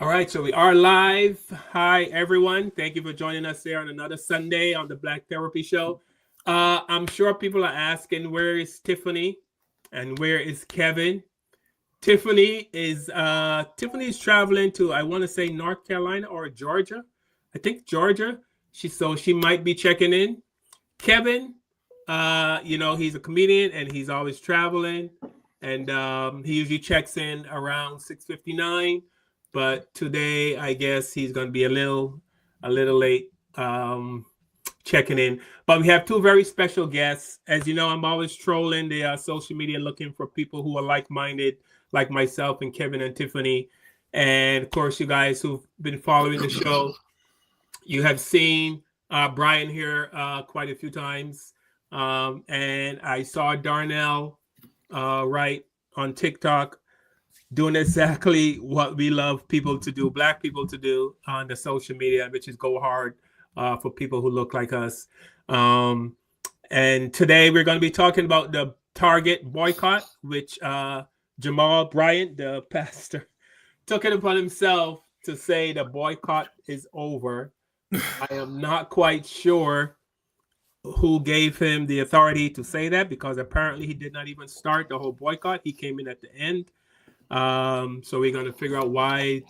All right, so we are live. Hi, everyone. Thank you for joining us here on another Sunday on the Black Therapy Show. I'm sure people are asking, where is Tiffany and where is Kevin? Tiffany's traveling to, I want to say, North Carolina or Georgia. I think Georgia. She might be checking in. Kevin, he's a comedian and he's always traveling, and he usually checks in around 6:59. But today, I guess he's going to be a little late checking in. But we have two very special guests. As you know, I'm always trolling the social media looking for people who are like-minded, like myself and Kevin and Tiffany. And of course, you guys who've been following the show, you have seen Brian here quite a few times. And I saw Darnell right on TikTok doing exactly what we love people to do, Black people to do on the social media, which is go hard for people who look like us. And today we're going to be talking about the Target boycott, which Jamal Bryant, the pastor, took it upon himself to say the boycott is over. I am not quite sure who gave him the authority to say that, because apparently he did not even start the whole boycott. He came in at the end. So we're going to figure out why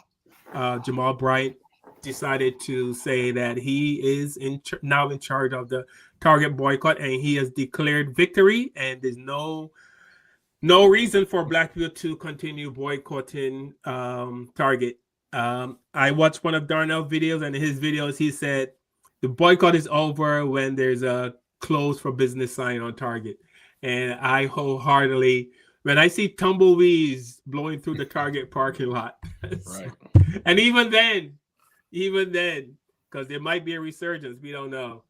Jamal Bryant decided to say that he is now in charge of the Target boycott, and he has declared victory, and there's no reason for Black people to continue boycotting Target. I watched one of Darnell's videos, and in his videos he said the boycott is over when there's a closed for business sign on Target. And I wholeheartedly, when I see tumbleweeds blowing through the Target parking lot, right? And even then, because there might be a resurgence, we don't know.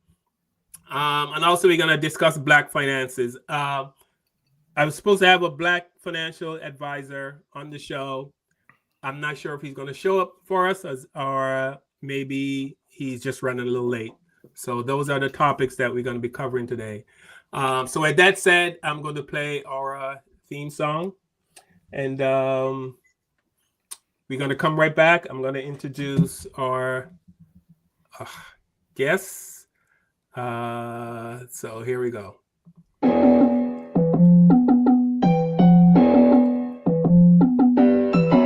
And also we're gonna discuss Black finances. I was supposed to have a Black financial advisor on the show. I'm not sure if he's going to show up for us, or maybe he's just running a little late. So those are the topics that we're going to be covering today. So with that said, I'm going to play our theme song, and we're going to come right back. I'm going to introduce our guests. So here we go.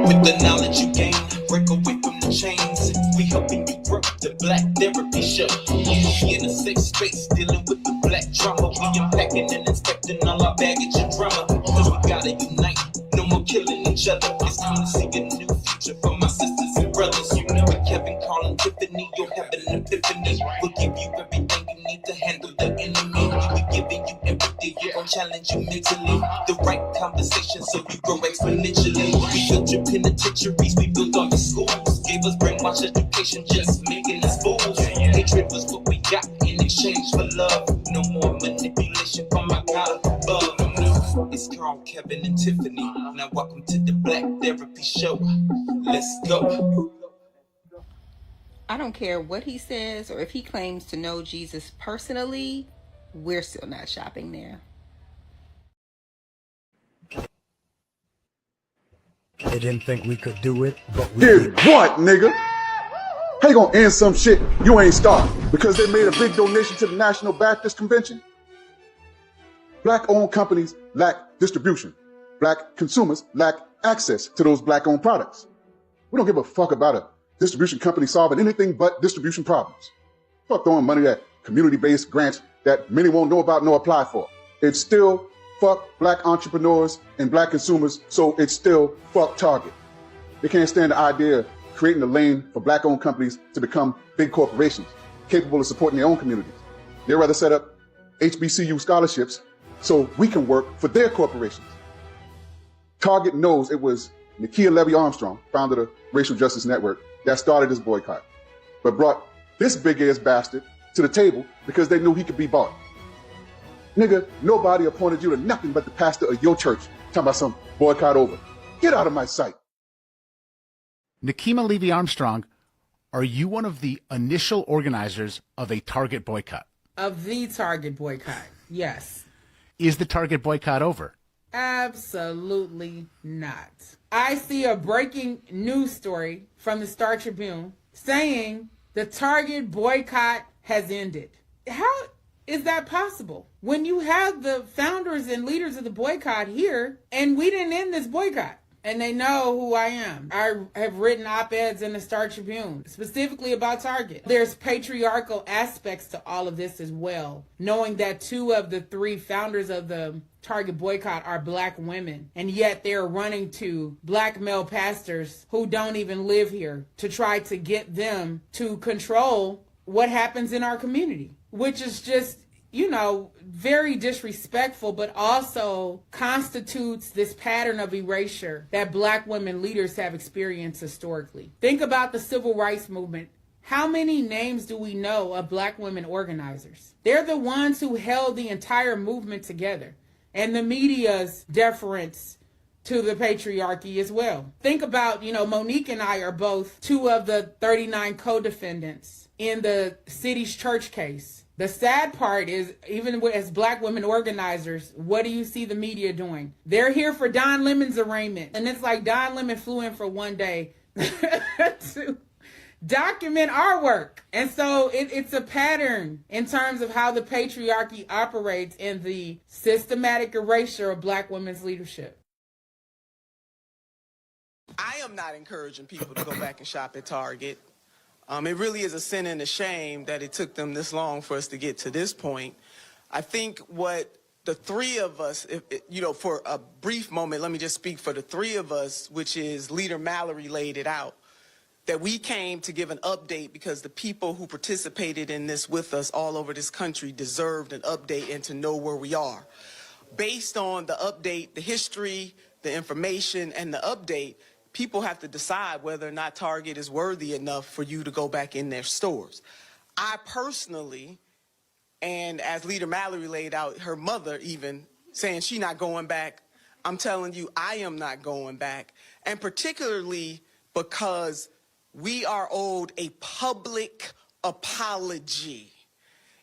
With the knowledge you gain, break away from the chains. We helping you work the Black Therapy Show. In a safe space, dealing with the Black trauma. We unpacking and inspecting all our baggage and drama. Cause we gotta unite, no more killing each other. It's time to see a new future for my sisters and brothers. You know it, Kevin, Carl, and Tiffany. You'll have an epiphany. We'll give you everything you need to handle the enemy. We're giving you everything, we're gonna challenge you mentally. The right conversation so you grow exponentially. We built your penitentiaries, we built all your schools. Gave us brainwash education, just making us fools. Hatred was what we got in exchange for love. No more manipulation from my God above. It's Carl, Kevin, and Tiffany. Now welcome to the Black Therapy Show. Let's go. I don't care what he says or if he claims to know Jesus personally, we're still not shopping there. They didn't think we could do it, but we did. What, nigga? How you gonna end some shit you ain't started because they made a big donation to the National Baptist Convention? Black-owned companies lack distribution. Black consumers lack access to those Black-owned products. We don't give a fuck about a distribution company solving anything but distribution problems. Fuck throwing money at community-based grants that many won't know about nor apply for. It's still fuck Black entrepreneurs and Black consumers, so it's still fuck Target. They can't stand the idea of creating a lane for Black-owned companies to become big corporations, capable of supporting their own communities. They'd rather set up HBCU scholarships so we can work for their corporations. Target knows it was Nakia Levy-Armstrong, founder of the Racial Justice Network, that started this boycott, but brought this big-ass bastard to the table because they knew he could be bought. Nigga, nobody appointed you to nothing but the pastor of your church. Talking about some boycott over. Get out of my sight. Nakima Levy-Armstrong, are you one of the initial organizers of a Target boycott? Of the Target boycott, yes. Is the Target boycott over? Absolutely not. I see a breaking news story from the Star Tribune saying the Target boycott has ended. How is that possible? When you have the founders and leaders of the boycott here, and we didn't end this boycott. And they know who I am. I have written op-eds in the Star Tribune, specifically about Target. There's patriarchal aspects to all of this as well, knowing that 2 of the 3 founders of the Target boycott are black women, and yet they're running to black male pastors who don't even live here to try to get them to control what happens in our community, which is just, you know, very disrespectful, but also constitutes this pattern of erasure that black women leaders have experienced historically. Think about the civil rights movement. How many names do we know of black women organizers? They're the ones who held the entire movement together, and the media's deference to the patriarchy as well. Think about, you know, Monique and I are both 2 of the 39 co-defendants in the city's church case. The sad part is, even as black women organizers, what do you see the media doing? They're here for Don Lemon's arraignment. And it's like Don Lemon flew in for one day to document our work. And so it's a pattern in terms of how the patriarchy operates in the systematic erasure of black women's leadership. I am not encouraging people to go back and shop at Target. It really is a sin and a shame that it took them this long for us to get to this point. I think what the 3 of us, for a brief moment, let me just speak for the 3 of us, which is Leader Mallory laid it out, that we came to give an update because the people who participated in this with us all over this country deserved an update and to know where we are. Based on the update, the history, the information, and the update, people have to decide whether or not Target is worthy enough for you to go back in their stores. I personally, and as Leader Mallory laid out, her mother even saying she's not going back, I'm telling you, I am not going back. And particularly because we are owed a public apology.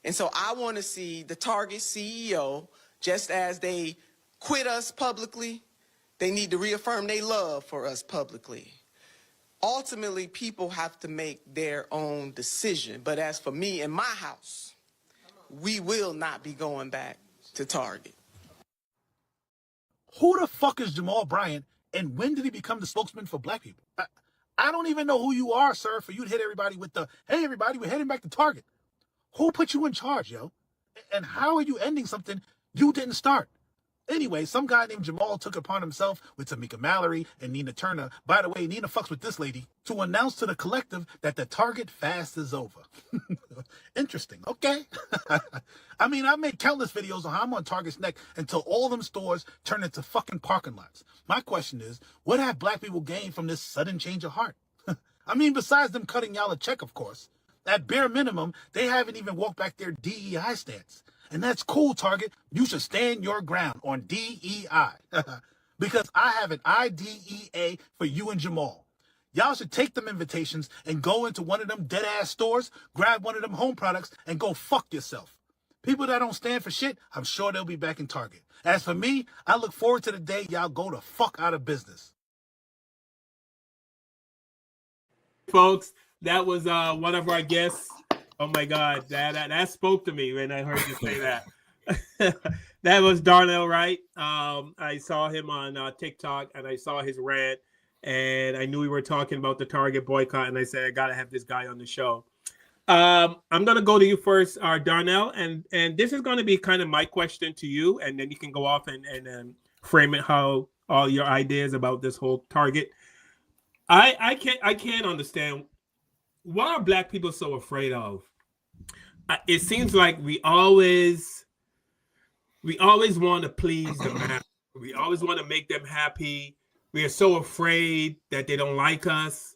And so I want to see the Target CEO, just as they quit us publicly, they need to reaffirm their love for us publicly. Ultimately, people have to make their own decision. But as for me and my house, we will not be going back to Target. Who the fuck is Jamal Bryant, and when did he become the spokesman for black people? I don't even know who you are, sir, for you to hit everybody with the, hey, everybody, we're heading back to Target. Who put you in charge, yo? And how are you ending something you didn't start? Anyway, some guy named Jamal took it upon himself with Tamika Mallory and Nina Turner. By the way, Nina fucks with this lady, to announce to the collective that the Target fast is over. Interesting, okay? I mean, I made countless videos on how I'm on Target's neck until all them stores turn into fucking parking lots. My question is, what have black people gained from this sudden change of heart? I mean, besides them cutting y'all a check, of course. At bare minimum, they haven't even walked back their DEI stance. And that's cool, Target. You should stand your ground on DEI. Because I have an IDEA for you and Jamal. Y'all should take them invitations and go into one of them dead-ass stores, grab one of them home products, and go fuck yourself. People that don't stand for shit, I'm sure they'll be back in Target. As for me, I look forward to the day y'all go the fuck out of business. Folks, that was one of our guests. Oh my God, that spoke to me when I heard you say that. That was Darnell Wright. I saw him on TikTok and I saw his rant, and I knew we were talking about the Target boycott, and I said I gotta have this guy on the show. I'm gonna go to you first, Darnell, and this is gonna be kind of my question to you, and then you can go off and frame it how all your ideas about this whole Target. I can't understand. Why are black people so afraid of? It seems like we always want to please the masses. We always want to make them happy. We are so afraid that they don't like us.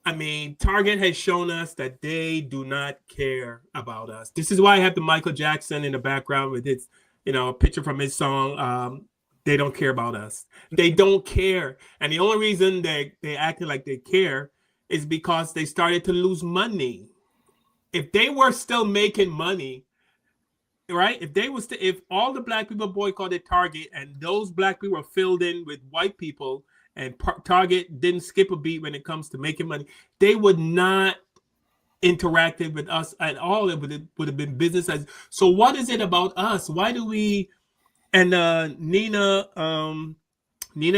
I mean, Target has shown us that they do not care about us. This is why I have the Michael Jackson in the background with his, a picture from his song. They don't care about us. They don't care. And the only reason they acted like they care is because they started to lose money. If they were still making money, right? If all the black people boycotted Target and those black people were filled in with white people and Target didn't skip a beat when it comes to making money, they would not interacted with us at all. It would have been business as. So what is it about us? Why do we? And Nina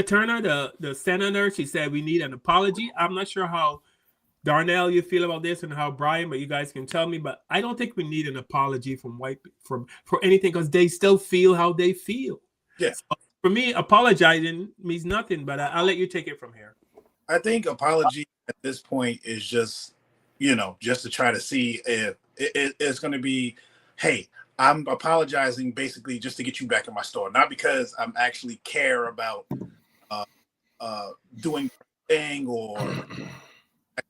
Turner, the senator, she said we need an apology. I'm not sure how Darnell you feel about this and how Brian, but you guys can tell me. But I don't think we need an apology from for anything because they still feel how they feel. Yeah. So for me, apologizing means nothing. But I'll let you take it from here. I think apology at this point is just, just to try to see if it's going to be, hey, I'm apologizing basically just to get you back in my store, not because I'm actually care about doing thing or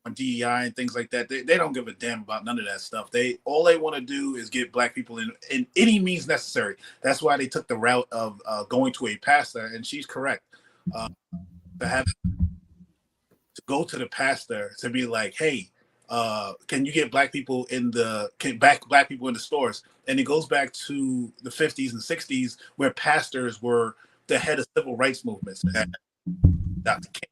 on DEI and things like that. They don't give a damn about none of that stuff. All they want to do is get black people in any means necessary. That's why they took the route of going to a pastor, and she's correct. To go to the pastor to be like, hey, can you get black people in the stores? And it goes back to the 50s and 60s where pastors were the head of civil rights movements. Dr. King,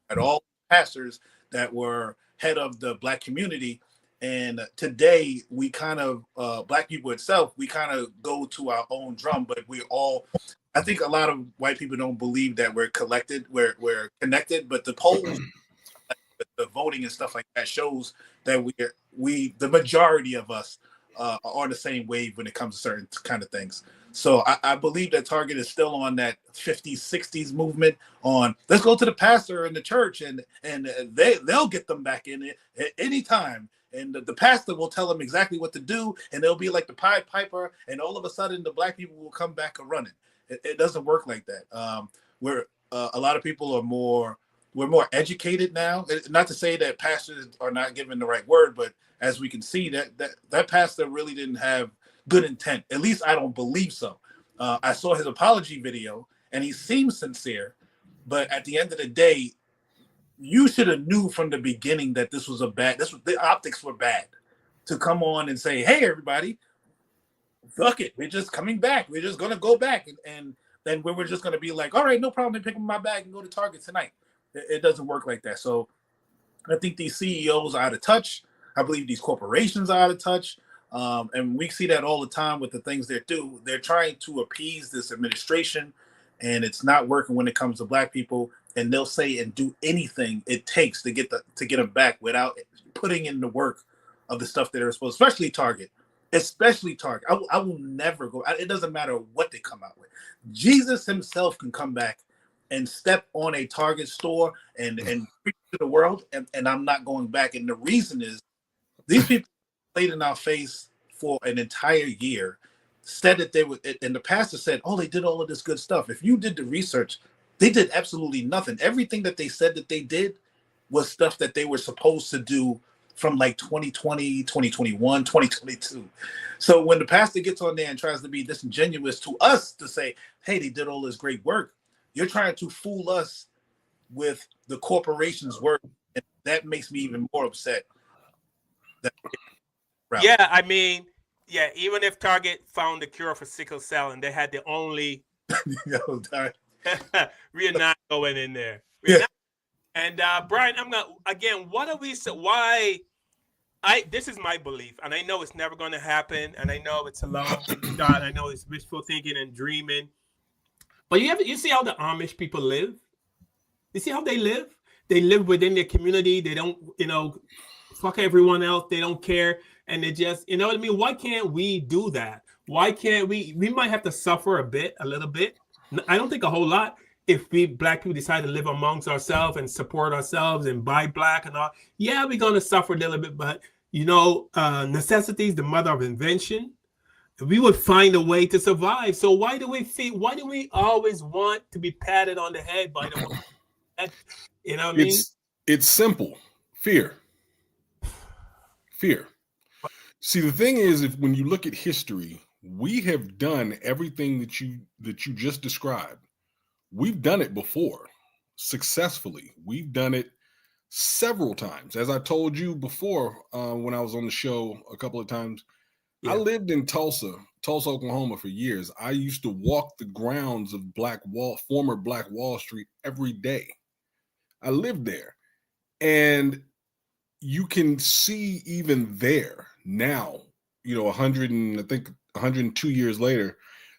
at all pastors that were head of the black community. And today we kind of black people itself, we kind of go to our own drum, but I think a lot of white people don't believe that we're we're connected, but the polls, the voting and stuff like that shows that the majority of us are on the same wave when it comes to certain kind of things. So I believe that Target is still on that 50s, 60s movement on let's go to the pastor in the church and they'll get them back in it at any time. And the pastor will tell them exactly what to do. And they'll be like the Pied Piper. And all of a sudden the black people will come back a running. It doesn't work like that. A lot of people we're more educated now. Not to say that pastors are not given the right word, but as we can see that pastor really didn't have good intent. At least I don't believe so. I saw his apology video and he seems sincere, but at the end of the day, you should have knew from the beginning that the optics were bad to come on and say, hey, everybody, fuck it. We're just coming back. We're just going to go back. And then we're just going to be like, all right, no problem. Pick up my bag and go to Target tonight. It doesn't work like that. So I think these CEOs are out of touch. I believe these corporations are out of touch. And we see that all the time with the things they do. They're trying to appease this administration, and it's not working when it comes to black people. And they'll say and do anything it takes to get them back without putting in the work of the stuff that they're supposed to, especially Target. I will never go. It doesn't matter what they come out with. Jesus himself can come back and step on a Target store and preach to the world, and I'm not going back. And the reason is these people played in our face for an entire year, said that they would, and the pastor said, oh, they did all of this good stuff. If you did the research, they did absolutely nothing. Everything that they said that they did was stuff that they were supposed to do from like 2020, 2021, 2022. So when the pastor gets on there and tries to be disingenuous to us to say, hey, they did all this great work, you're trying to fool us with the corporation's work. And that makes me even more upset. Yeah, I mean, even if Target found the cure for sickle cell and they had the only we're not going in there. And Brian, I'm gonna again. What are we? Why? This is my belief, and I know it's never going to happen, and I know it's a long shot. I know it's wishful thinking and dreaming. But you see how the Amish people live. You see how they live. They live within their community. They don't, fuck everyone else. They don't care, and they just, you know what I mean. Why can't we do that? Why can't we? We might have to suffer a little bit. I don't think a whole lot. If we black people decide to live amongst ourselves and support ourselves and buy black and all, yeah, we're gonna suffer a little bit. But necessity is the mother of invention. We would find a way to survive. So why do we always want to be patted on the head by the one? You know what I mean? It's simple. Fear. See, the thing is, when you look at history, we have done everything that you just described. We've done it before successfully. We've done it several times. As I told you before, when I was on the show a couple of times, I Yeah. lived in Tulsa, Oklahoma for years. I used to walk the grounds of former Black Wall Street every day. I lived there. And you can see even there now, 102 years later,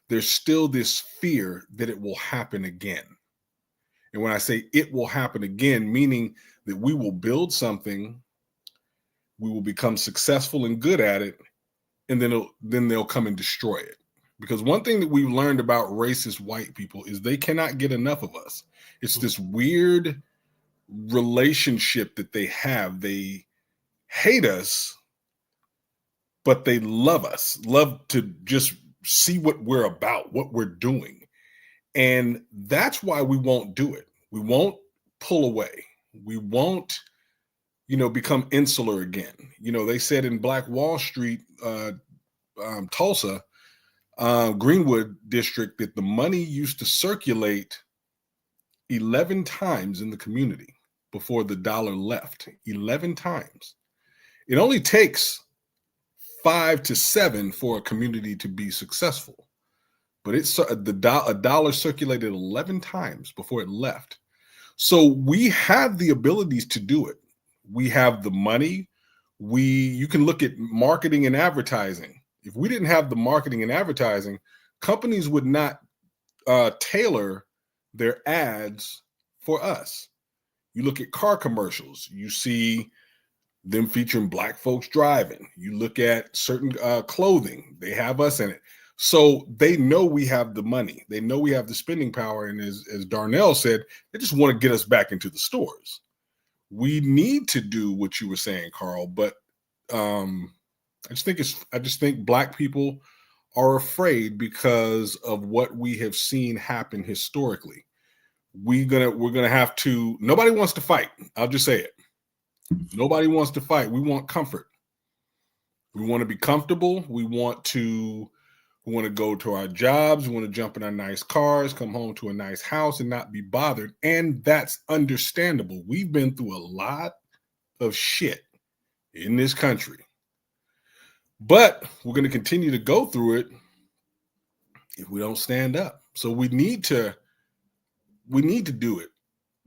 there's still this fear that it will happen again. And when I say it will happen again, meaning that we will build something, we will become successful and good at it, and then they'll come and destroy it. Because one thing that we've learned about racist white people is they cannot get enough of us. It's this weird relationship that they have. They hate us, but they love us, love to just see what we're about, what we're doing. And that's why we won't do it. We won't pull away. We won't, become insular again. They said in Black Wall Street, Tulsa, Greenwood district, that the money used to circulate 11 times in the community before the dollar left. 11 times. It only takes 5 to 7 for a community to be successful. But a dollar circulated 11 times before it left. So we have the abilities to do it. We have the money. You can look at marketing and advertising. If we didn't have the marketing and advertising, companies would not tailor their ads for us. You look at car commercials, you see them featuring Black folks driving. You look at certain clothing, they have us in it. So they know we have the money. They know we have the spending power. And as Darnell said, they just want to get us back into the stores. We need to do what you were saying, Carl, but I just think Black people are afraid because of what we have seen happen historically. We're gonna have to. Nobody wants to fight. I'll just say it. Nobody wants to fight. We want comfort. We want to be comfortable. We want to go to our jobs. We want to jump in our nice cars, come home to a nice house, and not be bothered. And that's understandable. We've been through a lot of shit in this country. But we're going to continue to go through it if we don't stand up. So we need to do it.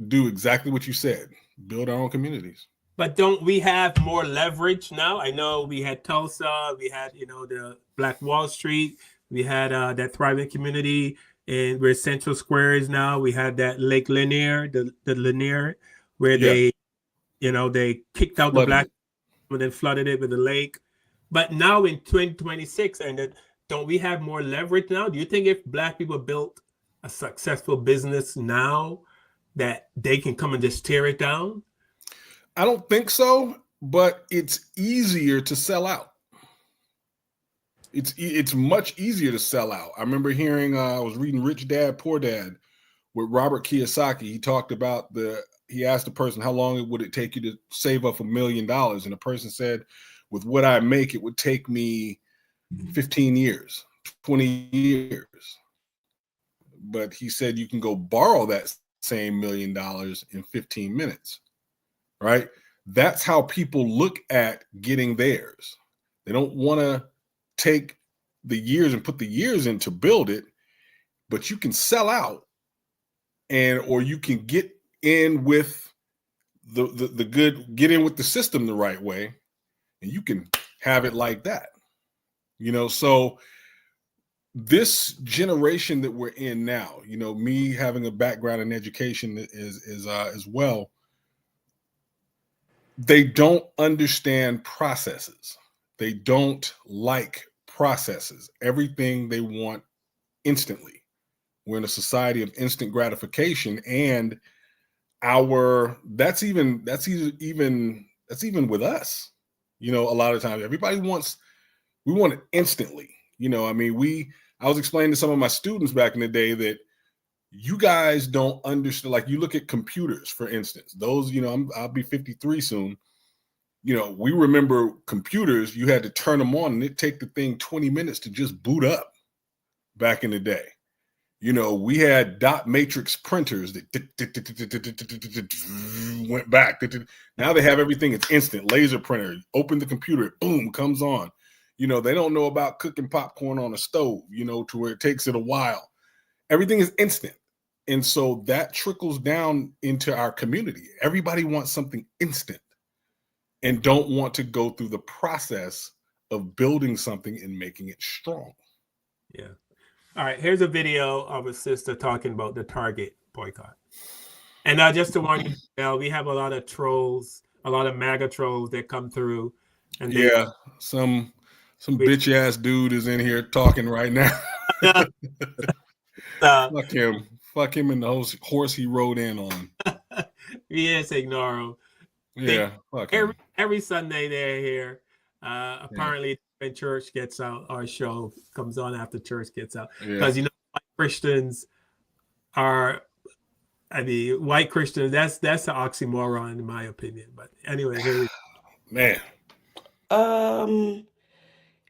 Do exactly what you said. Build our own communities. But don't we have more leverage now? I know we had Tulsa, we had, the Black Wall Street, we had that thriving community, and where Central Square is now. We had that Lake Lanier, the Lanier, where they kicked out the Black and then flooded it with the lake. But now in 2026, and don't we have more leverage now? Do you think if Black people built a successful business now, that they can come and just tear it down? I don't think so, but it's easier to sell out. It's much easier to sell out. I remember hearing, I was reading Rich Dad, Poor Dad with Robert Kiyosaki. He talked about he asked the person, how long would it take you to save up $1 million? And the person said, with what I make, it would take me 15 years, 20 years. But he said, you can go borrow that same $1 million in 15 minutes. Right? That's how people look at getting theirs. They don't want to take the years and put the years in to build it, but you can sell out or you can get in with the good, get in with the system the right way, and you can have it like that. So this generation that we're in now, me having a background in education is as well, they don't understand processes. They don't like processes. Everything they want instantly. We're in a society of instant gratification, and that's even with us. A lot of times we want it instantly. I was explaining to some of my students back in the day that you guys don't understand. Like, you look at computers, for instance, those, I'll be 53 soon. We remember computers, you had to turn them on and it'd take the thing 20 minutes to just boot up back in the day. You know, we had dot matrix printers that went back. Now they have everything. It's instant. Laser printer. Open the computer. It boom, comes on. You know, they don't know about cooking popcorn on a stove, you know, to where it takes it a while. Everything is instant. And so that trickles down into our community. Everybody wants something instant and don't want to go through the process of building something and making it strong. Yeah. All right. Here's a video of a sister talking about the Target boycott. And just to warn you, we have a lot of trolls, a lot of MAGA trolls that come through. And yeah, some bitch ass dude is in here talking right now. Fuck him. Fuck him and the horse he rode in on. Yes, ignore him. Yeah, every Sunday they're here. Apparently, when church gets out, our show comes on after church gets out. Because you know, white Christians are, I mean, white Christians. That's an oxymoron in my opinion. But anyway, man.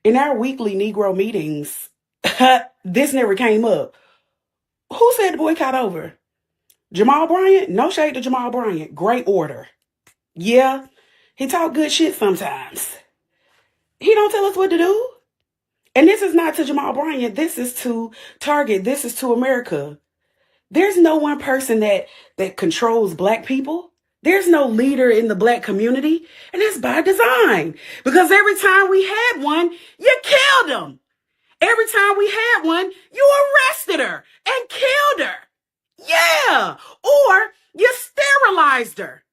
In our weekly Negro meetings, this never came up. Who said the boycott over? Jamal Bryant? No shade to Jamal Bryant. Great order. Yeah, he talk good shit sometimes. He don't tell us what to do. And this is not to Jamal Bryant. This is to Target. This is to America. There's no one person that controls black people. There's no leader in the black community. And that's by design. Because every time we had one, you killed them. Every time we had one, you arrested her and killed her. Yeah. Or you sterilized her.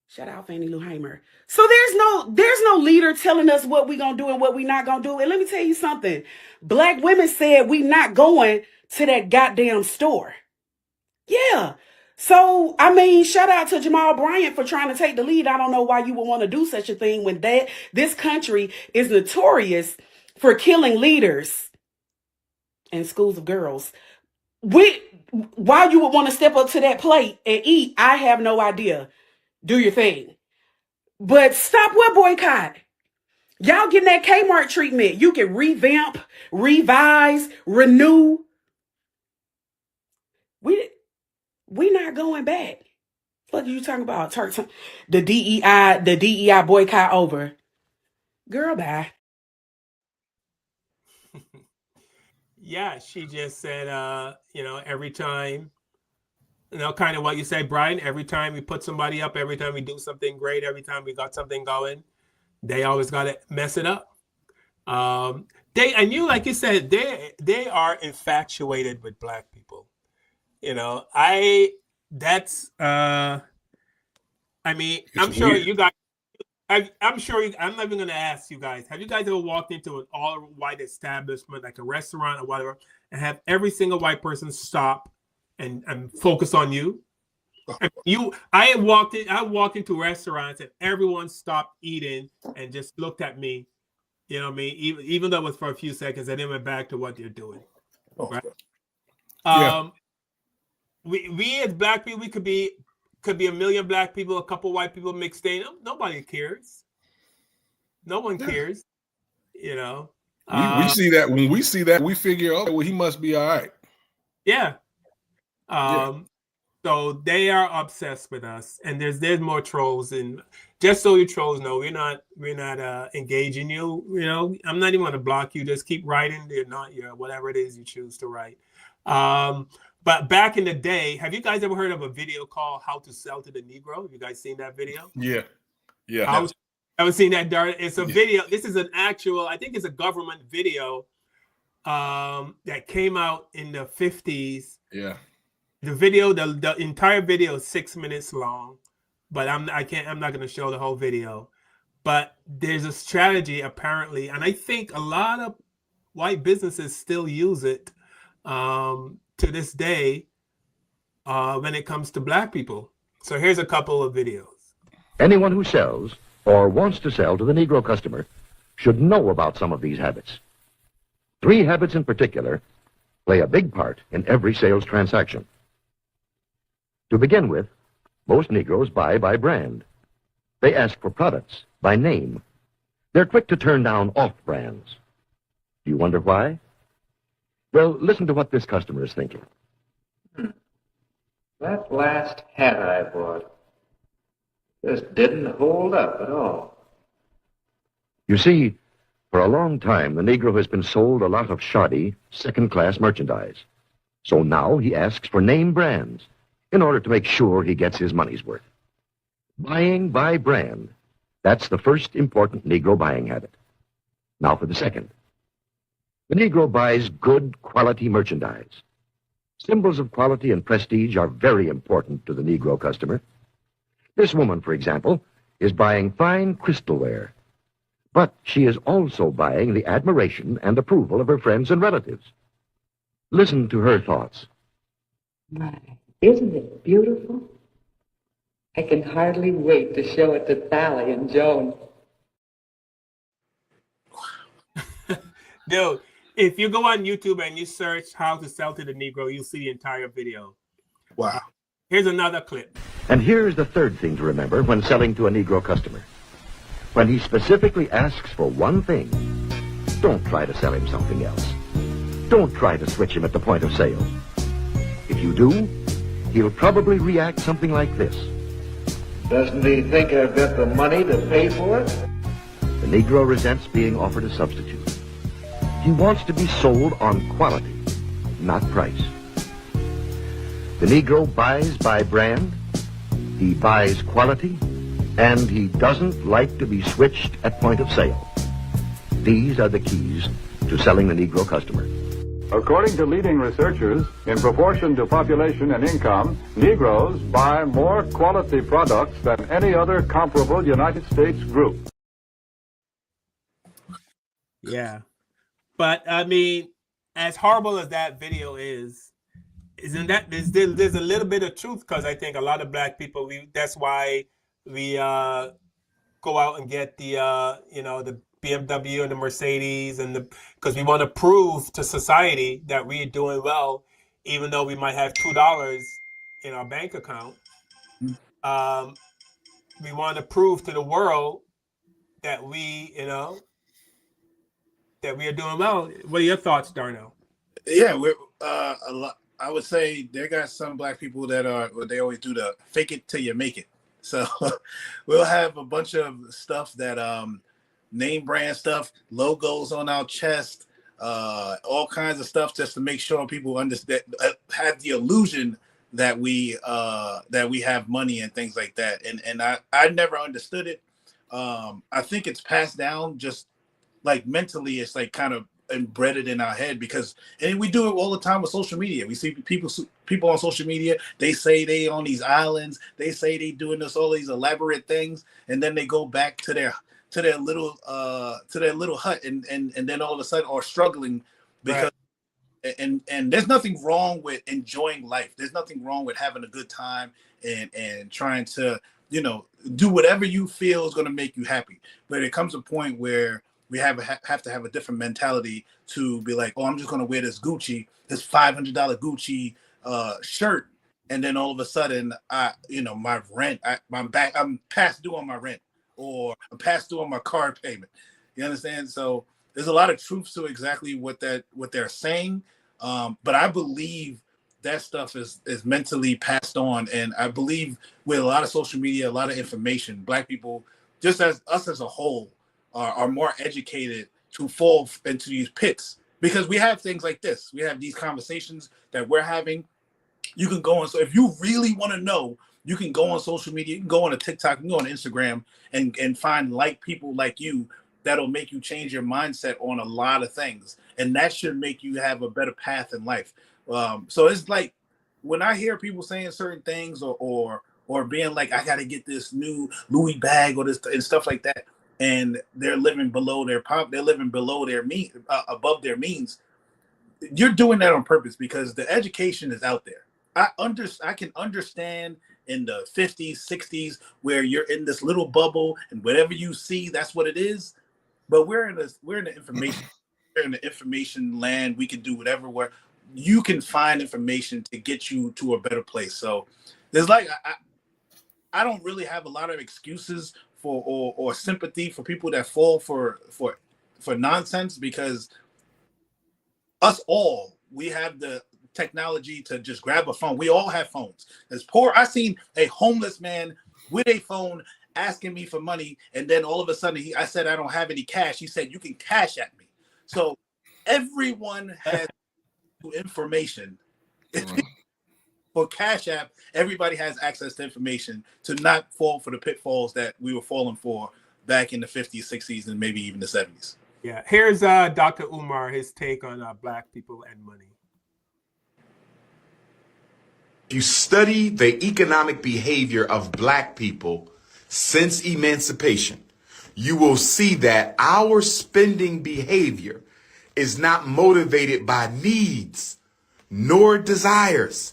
Shout out Fannie Lou Hamer. So there's no leader telling us what we gonna do and what we not gonna do. And let me tell you something. Black women said we not going to that goddamn store. Yeah. So, I mean, shout out to Jamal Bryant for trying to take the lead. I don't know why you would want to do such a thing when this country is notorious for killing leaders and schools of girls. Why you would want to step up to that plate and eat, I have no idea. Do your thing. But stop with boycott. Y'all getting that Kmart treatment. You can revamp, revise, renew. We not going back. What are you talking about? The DEI boycott over. Girl, bye. Yeah, she just said, every time, kind of what you say, Brian, every time we put somebody up, every time we do something great, every time we got something going, they always got to mess it up. And you, like you said, they are infatuated with black people. I'm sure you guys, I'm not even going to ask you guys, have you guys ever walked into an all white establishment, like a restaurant or whatever, and have every single white person stop and focus on you? I walked into restaurants and everyone stopped eating and just looked at me. You know what I mean? Even though it was for a few seconds, and then went back to what they're doing. Right? Yeah. We as black people, we could be a million black people, a couple white people mixed in. Nobody cares. No one cares. We see that. When we see that, we figure, oh, well, he must be all right. Yeah. So they are obsessed with us, and there's more trolls. And just so you trolls know, we're not engaging you. I'm not even going to block you. Just keep writing. They're not whatever it is you choose to write. But back in the day, have you guys ever heard of a video called "How to Sell to the Negro"? Have you guys seen that video? Yeah. I haven't seen that, Dart. It's a video. This is an actual. I think it's a government video that came out in the 50s. Yeah. The video, the entire video is 6 minutes long, but I'm not going to show the whole video. But there's a strategy apparently, and I think a lot of white businesses still use it to this day when it comes to black people. So here's a couple of videos. Anyone who sells or wants to sell to the Negro customer should know about some of these habits. 3 habits in particular play a big part in every sales transaction. To begin with, most Negroes buy by brand. They ask for products by name. They're quick to turn down off brands. Do you wonder why? Well, listen to what this customer is thinking. That last hat I bought just didn't hold up at all. You see, for a long time, the Negro has been sold a lot of shoddy, second-class merchandise. So now he asks for name brands in order to make sure he gets his money's worth. Buying by brand, that's the first important Negro buying habit. Now for the second. The Negro buys good quality merchandise. Symbols of quality and prestige are very important to the Negro customer. This woman, for example, is buying fine crystalware. But she is also buying the admiration and approval of her friends and relatives. Listen to her thoughts. My, isn't it beautiful? I can hardly wait to show it to Sally and Joan. Dude, if you go on YouTube and you search how to sell to the Negro, you'll see the entire video. Wow. Here's another clip. And here's the third thing to remember when selling to a Negro customer. When he specifically asks for one thing, don't try to sell him something else. Don't try to switch him at the point of sale. If you do, he'll probably react something like this. Doesn't he think I've got the money to pay for it? The Negro resents being offered a substitute. He wants to be sold on quality, not price. The Negro buys by brand, he buys quality, and he doesn't like to be switched at point of sale. These are the keys to selling the Negro customer. According to leading researchers, in proportion to population and income, Negroes buy more quality products than any other comparable United States group. Yeah. But, I mean, as horrible as that video is, isn't that, there's a little bit of truth, because I think a lot of black people, that's why we go out and get the, the BMW and the Mercedes, and because we want to prove to society that we're doing well, even though we might have $2 in our bank account. We want to prove to the world that we are doing well. What are your thoughts, Darnell? Yeah, we're a lot. I would say there got some black people that are what they always do, the fake it till you make it. So we'll have a bunch of stuff that name brand stuff, logos on our chest, all kinds of stuff just to make sure people understand, have the illusion that we have money and things like that. And I never understood it. I think it's passed down just like mentally. It's like kind of embedded in our head and we do it all the time with social media. We see people on social media, they say they on these islands, they say they doing all these elaborate things, and then they go back to their little hut and then all of a sudden are struggling because right. and there's nothing wrong with enjoying life. There's nothing wrong with having a good time and trying to do whatever you feel is going to make you happy. But it comes a point where we have to have a different mentality to be like, oh, I'm just going to wear this $500 Gucci shirt, and then all of a sudden, my rent, I'm past due on my rent, or I'm past due on my car payment. You understand? So there's a lot of truth to exactly what they're saying, but I believe that stuff is mentally passed on, and I believe with a lot of social media, a lot of information, black people, just as us as a whole, are more educated to fall into these pits, because we have things like this. We have these conversations that we're having. You can go on. So if you really want to know, you can go on social media. You can go on a TikTok, you can go on Instagram, and find people like you that'll make you change your mindset on a lot of things, and that should make you have a better path in life. So it's like when I hear people saying certain things or being like, I got to get this new Louis bag or this and stuff like that, and they're living below their above their means. You're doing that on purpose because the education is out there. I can understand in the 50s, 60s where you're in this little bubble and whatever you see, that's what it is. But we're in the information land. We can do whatever where you can find information to get you to a better place. So there's I don't really have a lot of excuses for or sympathy for people that fall for nonsense, because us all we have the technology to just grab a phone. We all have phones. As poor, I seen a homeless man with a phone asking me for money, and then all of a sudden I said I don't have any cash. He said you can cash at me. So everyone has information. For Cash App, everybody has access to information to not fall for the pitfalls that we were falling for back in the 50s, 60s, and maybe even the 70s. Yeah, here's Dr. Umar, his take on Black people and money. If you study the economic behavior of Black people since emancipation, you will see that our spending behavior is not motivated by needs nor desires.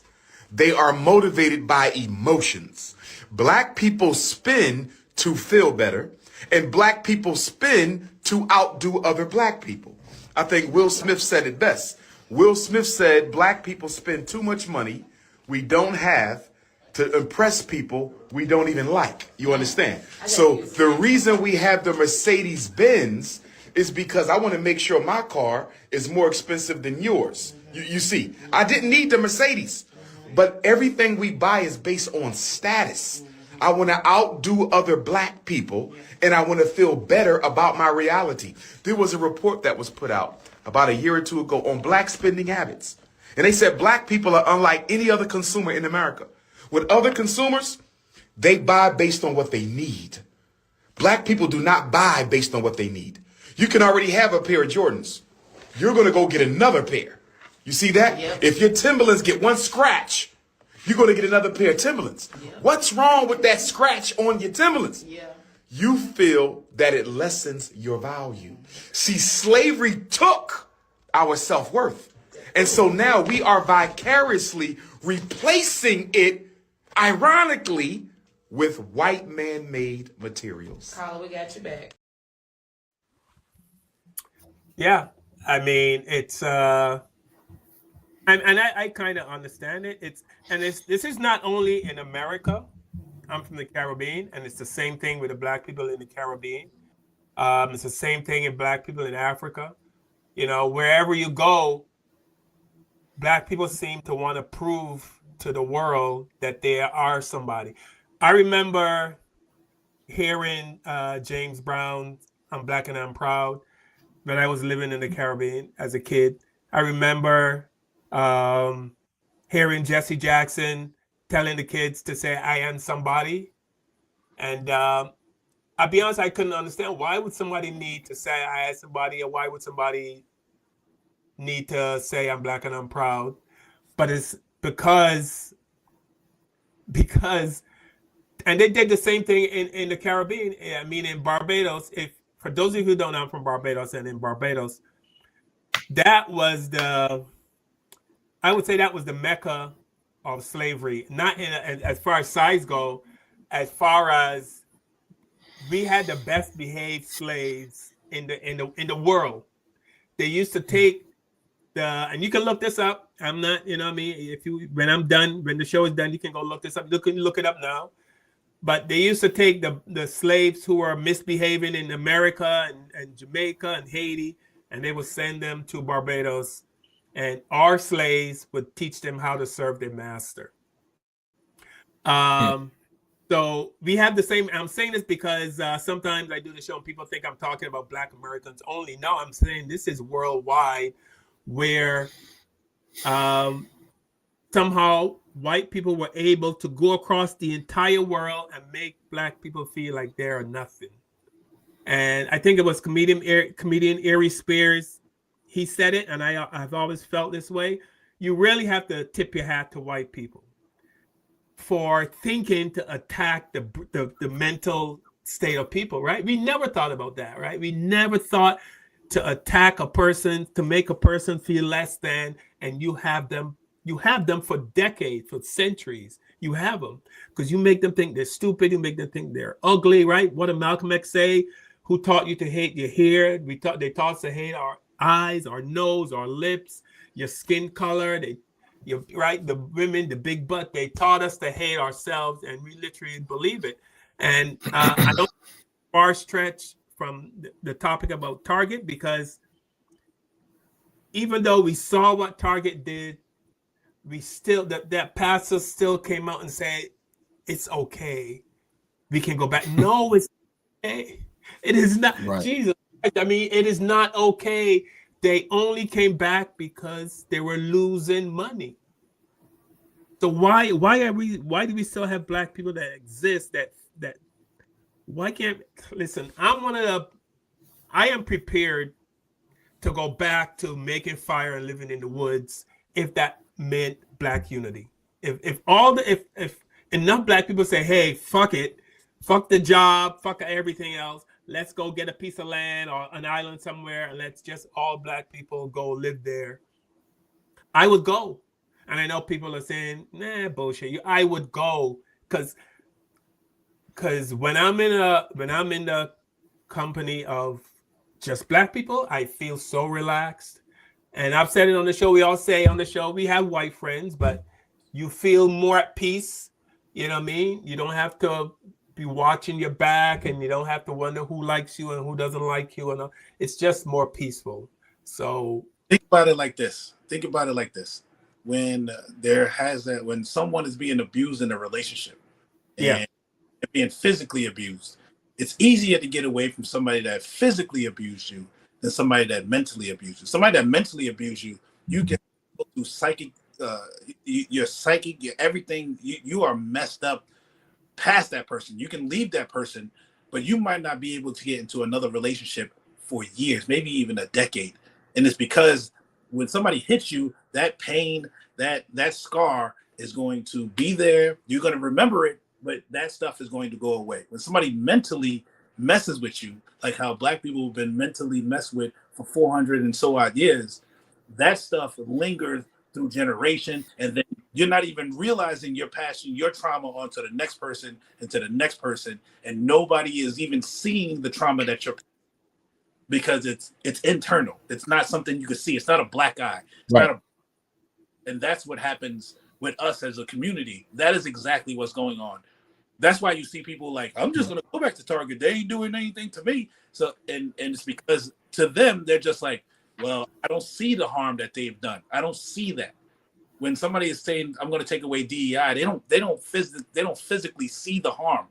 They are motivated by emotions. Black people spend to feel better, and Black people spend to outdo other Black people. I think Will Smith said it best. Will Smith said, Black people spend too much money we don't have to impress people we don't even like. You understand? So the reason we have the Mercedes Benz is because I want to make sure my car is more expensive than yours. You see, I didn't need the Mercedes, but everything we buy is based on status. I want to outdo other Black people, and I want to feel better about my reality. There was a report that was put out about a year or two ago on Black spending habits. And they said Black people are unlike any other consumer in America. With other consumers, they buy based on what they need. Black people do not buy based on what they need. You can already have a pair of Jordans. You're going to go get another pair. You see that? Yep. If your Timberlands get one scratch, you're going to get another pair of Timberlands. Yep. What's wrong with that scratch on your Timberlands? Yeah. You feel that it lessens your value. See, slavery took our self-worth. And so now we are vicariously replacing it, ironically, with white man-made materials. Carla, we got you back. Yeah, I mean, it's and I kind of understand it. This is not only in America. I'm from the Caribbean, and it's the same thing with the Black people in the Caribbean. It's the same thing in Black people in Africa. You know, wherever you go, Black people seem to want to prove to the world that they are somebody. I remember hearing James Brown, "I'm Black and I'm Proud," when I was living in the Caribbean as a kid. I remember hearing Jesse Jackson telling the kids to say, "I am somebody." And I'll be honest, I couldn't understand, why would somebody need to say I am somebody, or why would somebody need to say I'm Black and I'm proud? But it's because and they did the same thing in the Caribbean. I mean, in Barbados, for those of you who don't know, I'm from Barbados, and in Barbados, I would say that was the mecca of slavery. Not as far as size go, as far as we had the best behaved slaves in the world. They used to take and you can look this up. I'm not, you know what I mean? When the show is done, you can go look this up. You can look it up now. But they used to take the slaves who were misbehaving in America and Jamaica and Haiti, and they would send them to Barbados, and our slaves would teach them how to serve their master. So we have the same. I'm saying this because sometimes I do the show and people think I'm talking about Black Americans only. No, I'm saying this is worldwide, where somehow white people were able to go across the entire world and make Black people feel like they are nothing. And I think it was comedian Ari Spears. He said it, and I've always felt this way. You really have to tip your hat to white people for thinking to attack the mental state of people, right? We never thought about that, right? We never thought to attack a person, to make a person feel less than, and you have them for decades, for centuries. You have them because you make them think they're stupid. You make them think they're ugly, right? What did Malcolm X say? Who taught you to hate your hair? They taught us to hate our eyes, our nose, our lips, your skin color. The women, the big butt. They taught us to hate ourselves, and we literally believe it. And I don't far stretch from the topic about Target, because even though we saw what Target did, we still that pastor still came out and said it's okay. We can go back. No, it's okay. It is not. Right. Jesus Christ, I mean, it is not okay. They only came back because they were losing money. So why do we still have black people that exist that why can't listen? I am prepared to go back to making fire and living in the woods if that meant black unity. If enough black people say, hey, fuck it, fuck the job, fuck everything else, let's go get a piece of land or an island somewhere and let's just all black people go live there, I would go. And I know people are saying, nah, bullshit. I would go because when I'm in the company of just black people, I feel so relaxed. And I've said it on the show. We all say on the show we have white friends, but you feel more at peace. You know what I mean? You don't have to be watching your back, and you don't have to wonder who likes you and who doesn't like you. And it's just more peaceful. So think about it like this. When when someone is being abused in a relationship, and being physically abused, it's easier to get away from somebody that physically abused you than somebody that mentally abused you. Somebody that mentally abused you, you get through psychic, your psychic, your everything. You are messed up past that person. You can leave that person, but you might not be able to get into another relationship for years, maybe even a decade. And it's because when somebody hits you, that pain, that scar is going to be there. You're going to remember it, but that stuff is going to go away. When somebody mentally messes with you, like how black people have been mentally messed with for 400 and so odd years, that stuff lingers through generation, and then you're not even realizing you're passing your trauma on to the next person and to the next person, and nobody is even seeing the trauma that you're, because it's internal. It's not something you can see. It's not a black eye. It's Right. not and that's what happens with us as a community. That is exactly what's going on. That's why you see people like, I'm just gonna go back to Target. They ain't doing anything to me. So and it's because to them they're just like, well, I don't see the harm that they've done. I don't see that. When somebody is saying I'm going to take away DEI, they don't physically see the harm,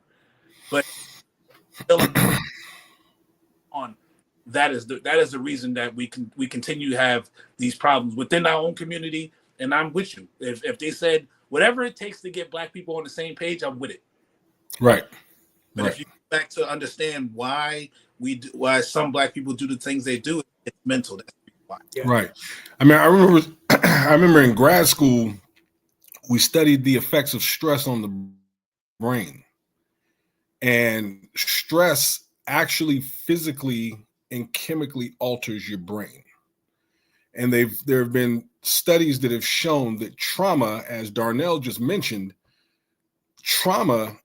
but on that is the reason that we continue to have these problems within our own community. And I'm with you. If they said whatever it takes to get black people on the same page, I'm with it. Right. But if you go back to understand why some black people do the things they do, it's mental. That's why. Right. I mean, I remember in grad school, we studied the effects of stress on the brain. And stress actually physically and chemically alters your brain. And there have been studies that have shown that trauma, as Darnell just mentioned, trauma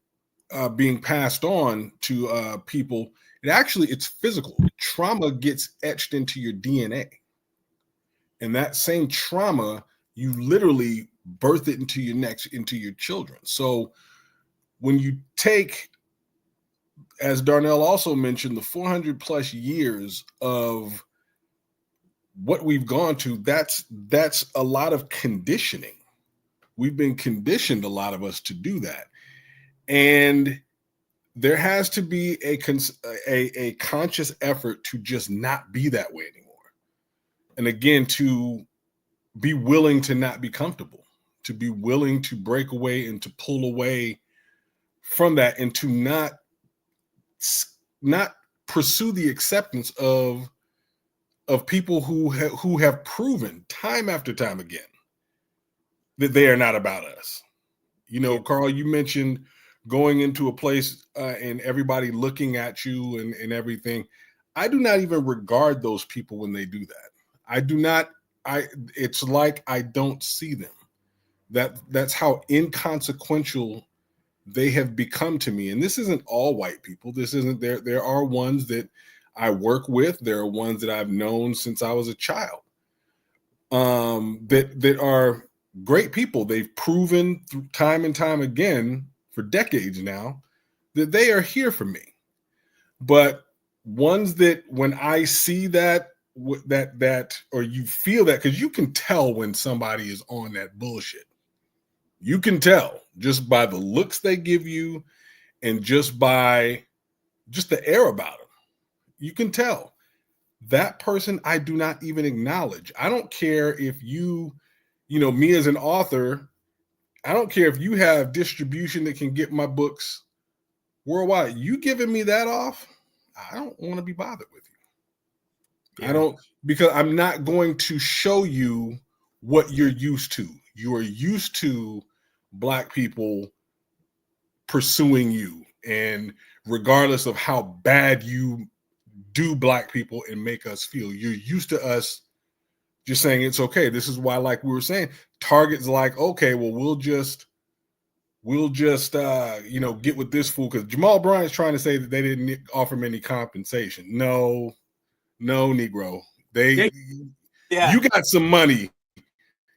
being passed on to people, it's physical. Trauma gets etched into your DNA. And that same trauma, you literally birth it into your children. So when you take, as Darnell also mentioned, the 400 plus years of what we've gone to, that's a lot of conditioning. We've been conditioned, a lot of us, to do that. And there has to be a conscious effort to just not be that way anymore. And again, to be willing to not be comfortable, to be willing to break away and to pull away from that, and to not pursue the acceptance of people who have proven time after time again that they are not about us. You know, Carl, you mentioned going into a place and everybody looking at you and everything. I do not even regard those people when they do that. I do not. It's like I don't see them. That's how inconsequential they have become to me. And this isn't all white people. This isn't there. There are ones that I work with. There are ones that I've known since I was a child. That are great people. They've proven time and time again for decades now that they are here for me. But ones that when I see that that or you feel that, because you can tell when somebody is on that bullshit. You can tell just by the looks they give you and just by just the air about them. You can tell. That person I do not even acknowledge. I don't care if me as an author, I don't care if you have distribution that can get my books worldwide. You giving me that off, I don't want to be bothered with you. Yeah. I don't, because I'm not going to show you what you're used to. You are used to Black people pursuing you, and regardless of how bad you do Black people and make us feel, you're used to us just saying it's okay. This is why, like we were saying, Target's like, okay, well, we'll just get with this fool, because Jamal Bryant's trying to say that they didn't offer him any compensation. No, Negro. You got some money.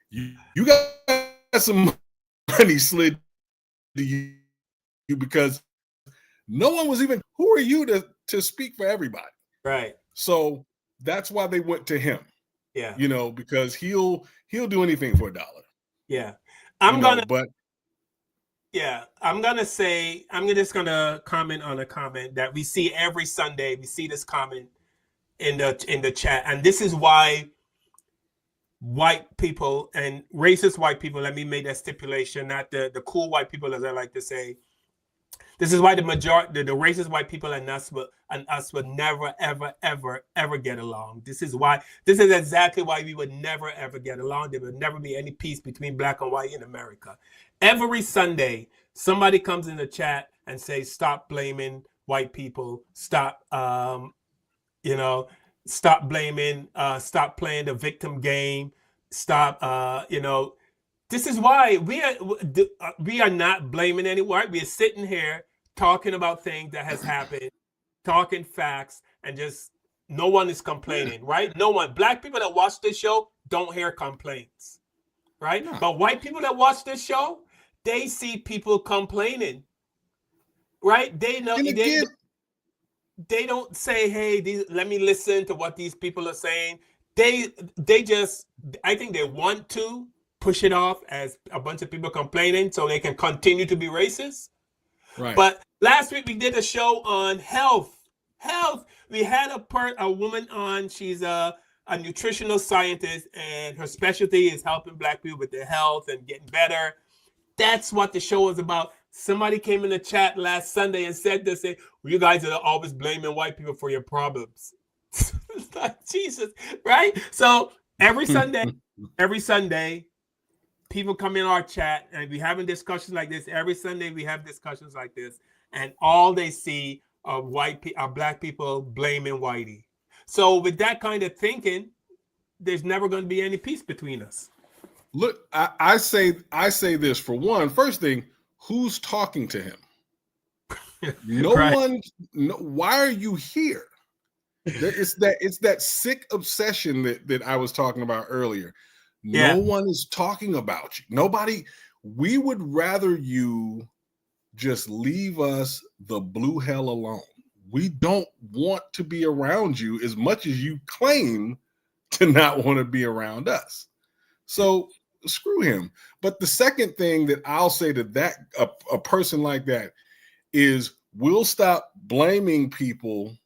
You got some money slid to you because no one was even, who are you to speak for everybody? Right. So that's why they went to him. Yeah. Because he'll do anything for $1. Yeah. I'm just gonna comment on a comment that we see every Sunday. We see this comment in the chat, and this is why white people and racist white people, let me make that stipulation, not the cool white people, as I like to say. This is why the racist white people and us would never, ever, ever, ever get along. This is exactly why we would never, ever get along. There would never be any peace between Black and white in America. Every Sunday, somebody comes in the chat and says, stop blaming white people. Stop blaming, stop playing the victim game. Stop, This is why we are not blaming anyone. We are sitting here talking about things that has happened, talking facts, and just no one is complaining, right? No one. Black people that watch this show don't hear complaints, right? No. But white people that watch this show, they see people complaining, right? They know. They don't say, hey, let me listen to what these people are saying. They just, I think they want to push it off as a bunch of people complaining so they can continue to be racist. Right. But last week we did a show on health. We had a woman on. She's a nutritional scientist, and her specialty is helping Black people with their health and getting better. That's what the show was about. Somebody came in the chat last Sunday and said this, well, you guys are always blaming white people for your problems. Jesus, right? So every Sunday, people come in our chat and we having discussions like this. Every Sunday we have discussions like this, and all they see are Black people blaming whitey. So with that kind of thinking, there's never going to be any peace between us. Look, I say this for one. First thing, who's talking to him? No right. one. No, why are you here? It's that sick obsession that I was talking about earlier. No one is talking about you. Nobody. We would rather you just leave us the blue hell alone. We don't want to be around you as much as you claim to not want to be around us. So screw him. But the second thing that I'll say to that a person like that is, we'll stop blaming people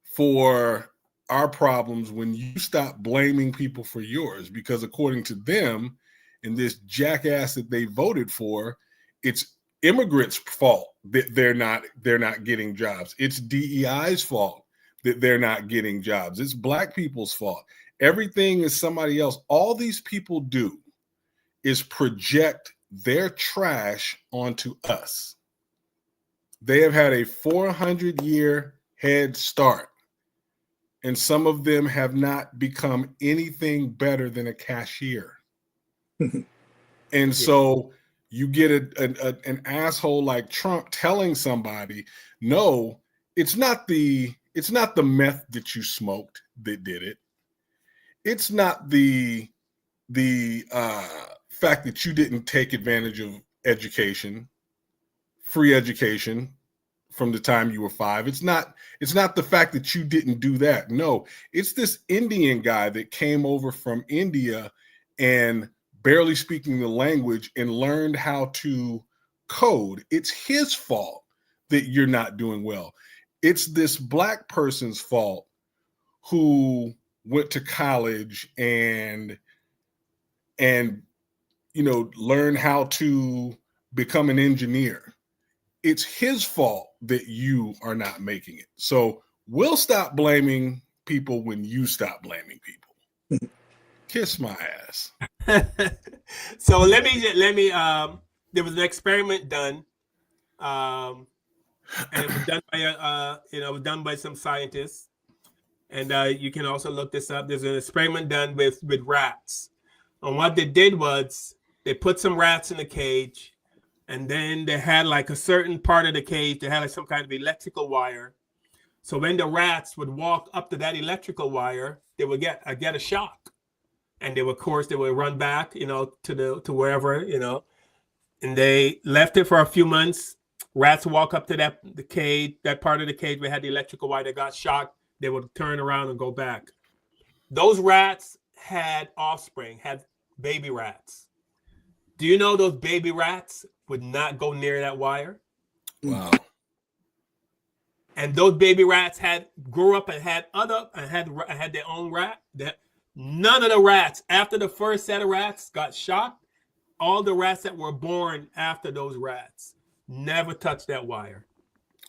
for our problems when you stop blaming people for yours, because according to them and this jackass that they voted for, it's immigrants' fault that they're not getting jobs. It's DEI's fault that they're not getting jobs. It's Black people's fault. Everything is somebody else. All these people do is project their trash onto us. They have had a 400-year head start, and some of them have not become anything better than a cashier. And so you get an asshole like Trump telling somebody, no, it's not the meth that you smoked that did it. It's not the fact that you didn't take advantage of education, free education, from the time you were 5. It's not the fact that you didn't do that. No, it's this Indian guy that came over from India and barely speaking the language and learned how to code. It's his fault that you're not doing well. It's this black person's fault who went to college and learn how to become an engineer. It's his fault that you are not making it. So we'll stop blaming people when you stop blaming people. Kiss my ass. So let me there was an experiment done, and it was done by some scientists, and you can also look this up. There's an experiment done with rats, and what they did was they put some rats in a cage, and then they had like a certain part of the cage, they had like some kind of electrical wire. So when the rats would walk up to that electrical wire, they would get a shock. And they would run back, to wherever, and they left it for a few months. Rats walk up to the cage, that part of the cage where had the electrical wire, they got shocked. They would turn around and go back. Those rats had offspring, had baby rats. Do you know those baby rats would not go near that wire? Wow. And those baby rats grew up and had their own rat. None of the rats after the first set of rats got shocked. All the rats that were born after those rats never touched that wire.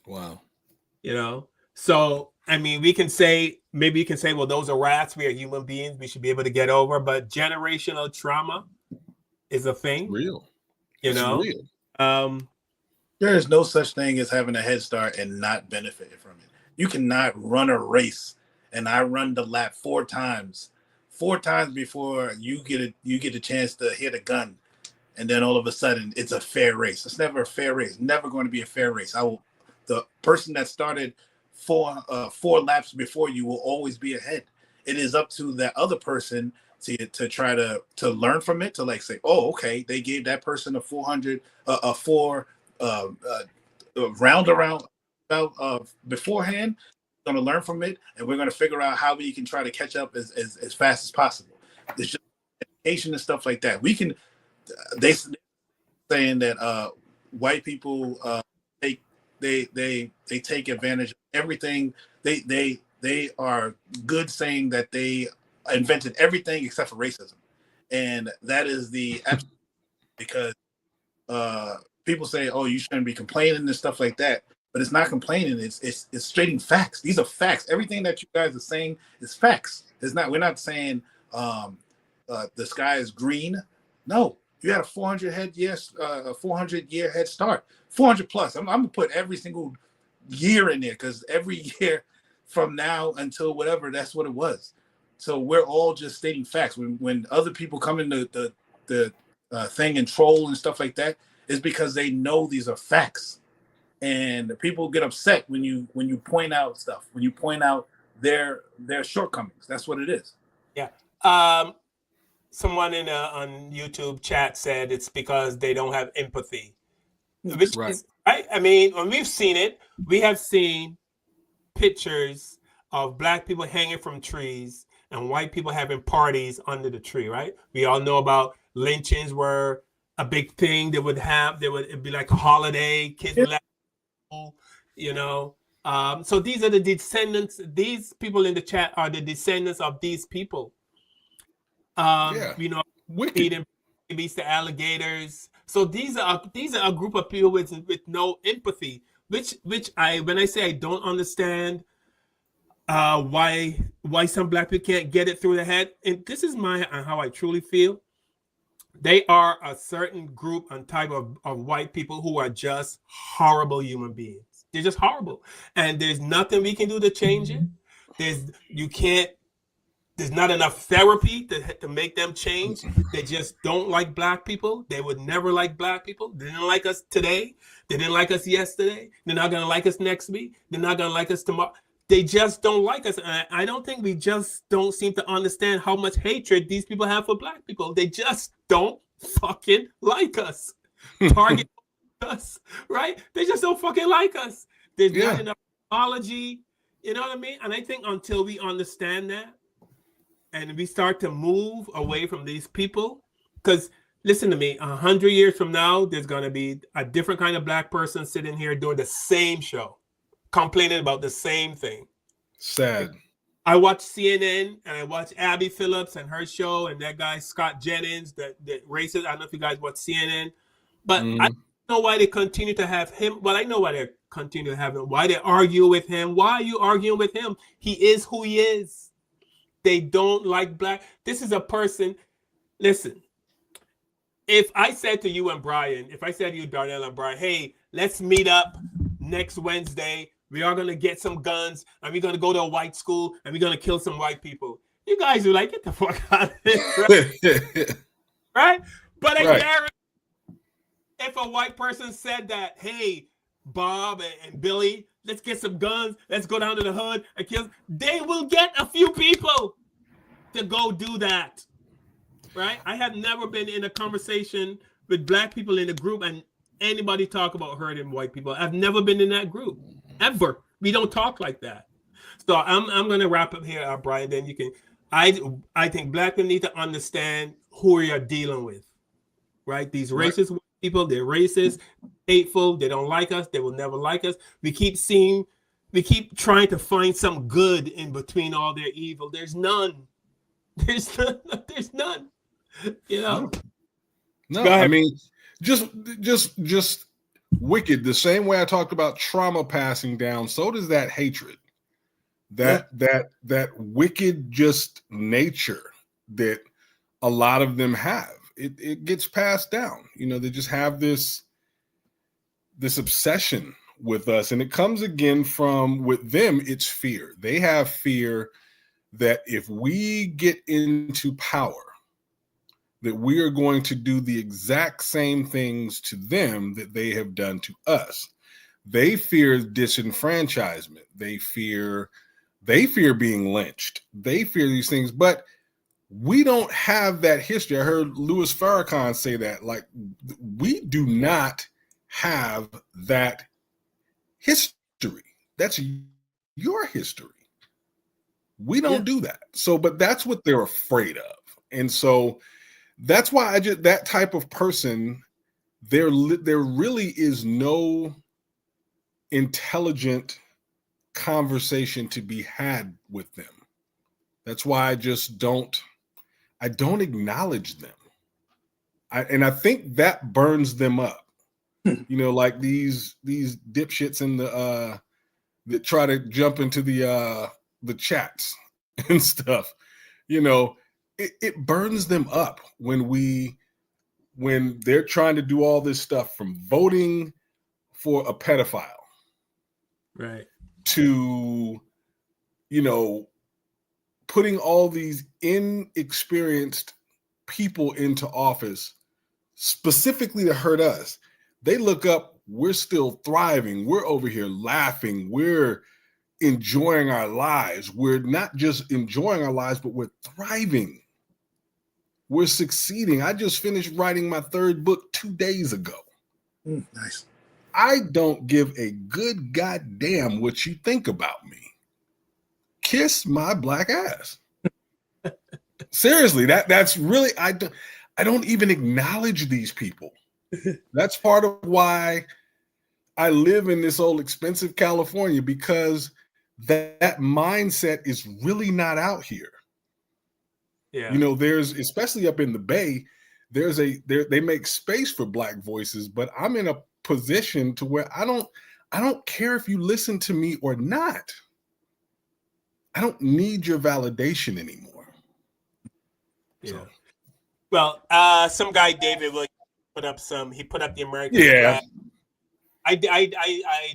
Wow. So I mean, maybe you can say, well, those are rats. We are human beings. We should be able to get over. But generational trauma is a thing. Real. Real. There is no such thing as having a head start and not benefiting from it. You cannot run a race, and I run the lap 4 times before you get a chance to hit a gun, and then all of a sudden it's a fair race. It's never a fair race. Never going to be a fair race. The person that started 4 laps before you will always be ahead. It is up to that other person to try to learn from it, to like say, oh, okay, they gave that person a 400 round around beforehand. Going to learn from it, and we're going to figure out how we can try to catch up as fast as possible. It's just education and stuff like that. We can. They saying that white people take advantage of everything. They are good saying that they invented everything except for racism, and that is the because people say, oh, you shouldn't be complaining and stuff like that. But it's not complaining. It's stating facts. These are facts. Everything that you guys are saying is facts. It's not. We're not saying the sky is green. No, you had a 400-year head start. 400 plus. I'm gonna put every single year in there because every year from now until whatever, that's what it was. So we're all just stating facts. When other people come into the thing and troll and stuff like that, is because they know these are facts. And people get upset when you point out stuff, when you point out their shortcomings. That's what it is. Yeah. Someone on YouTube chat said it's because they don't have empathy. Which right. Is right. I mean, when we've seen it, we have seen pictures of black people hanging from trees and white people having parties under the tree, right? We all know about lynchings were a big thing. It'd be like a holiday. Kids would so these are the descendants. These people in the chat are the descendants of these people. Feeding babies to alligators. So these are a group of people with no empathy. Which when I say I don't understand why some black people can't get it through their head, and this is how I truly feel. They are a certain group and type of white people who are just horrible human beings. They're just horrible. And there's nothing we can do to change it. There's not enough therapy to make them change. They just don't like black people. They would never like black people. They didn't like us today. They didn't like us yesterday. They're not going to like us next week. They're not going to like us tomorrow. They just don't like us. And I don't think we just don't seem to understand how much hatred these people have for black people. They just don't fucking like us. Target us, right? They just don't fucking like us. There's not enough apology. You know what I mean? And I think until we understand that and we start to move away from these people, because listen to me, 100 years from now, there's going to be a different kind of black person sitting here doing the same show, complaining about the same thing. Sad. I watch CNN and I watch Abby Phillips and her show and that guy Scott Jennings, that racist. I don't know if you guys watch CNN, but I don't know why they continue to have him. Well, I know why they continue to have him. Why they argue with him? Why are you arguing with him? He is who he is. They don't like black. This is a person. Listen, if I said to you and Brian, if I said to you, Darnell and Brian, hey, let's meet up next Wednesday. We are going to get some guns and we're going to go to a white school and we're going to kill some white people. You guys are like, get the fuck out of here. Right? Right? But I guarantee if a white person said that, hey, Bob and Billy, let's get some guns. Let's go down to the hood and kill. They will get a few people to go do that. Right? I have never been in a conversation with black people in a group and anybody talk about hurting white people. I've never been in that group. Ever. We don't talk like that. So I'm going to wrap up here, Brian. Then you can. I think black people need to understand who we are dealing with, right? These racist people, they're racist, hateful. They don't like us. They will never like us. We keep trying to find some good in between all their evil. There's none. There's none. There's none. You know. No, I mean, just. Wicked, the same way I talked about trauma passing down, so does that hatred, that wicked just nature that a lot of them have. It gets passed down. You know, they just have this obsession with us, and it comes again from, with them, it's fear. They have fear that if we get into power, that we are going to do the exact same things to them that they have done to us. They fear disenfranchisement. They fear being lynched. They fear these things, but we don't have that history. I heard Louis Farrakhan say that, like, we do not have that history. That's your history. We don't do that. So, but that's what they're afraid of. And so that's why that type of person, there really is no intelligent conversation to be had with them. That's why I don't acknowledge them. And I think that burns them up. You know, like these dipshits in the that try to jump into the chats and stuff, you know. It burns them up when they're trying to do all this stuff, from voting for a pedophile, right, to, you know, putting all these inexperienced people into office specifically to hurt us. They look up, we're still thriving. We're over here laughing. We're enjoying our lives. We're not just enjoying our lives, but we're thriving. We're succeeding. I just finished writing my 3rd book 2 days ago. Nice. I don't give a good goddamn what you think about me. Kiss my black ass. Seriously, that's really, I don't even acknowledge these people. That's part of why I live in this old expensive California, because that mindset is really not out here. Yeah. You know, there's, especially up in the Bay, they make space for black voices, but I'm in a position to where I don't care if you listen to me or not. I don't need your validation anymore. Yeah. So. Well, some guy, David, put up the American flag. I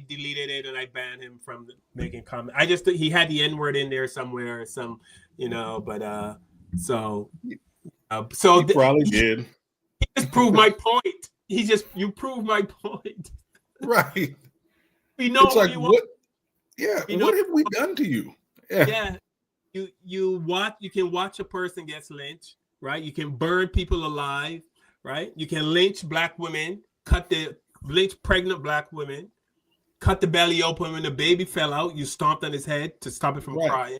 deleted it and I banned him from making comments. He had the N-word in there somewhere, you know, but so he probably did. He just proved my point. You proved my point. Right. We know it's like, what? Yeah. What have we done to you? Yeah. You can watch a person gets lynched, right? You can burn people alive, right? You can lynch black women, lynch pregnant black women, cut the belly open when the baby fell out. You stomped on his head to stop it from crying.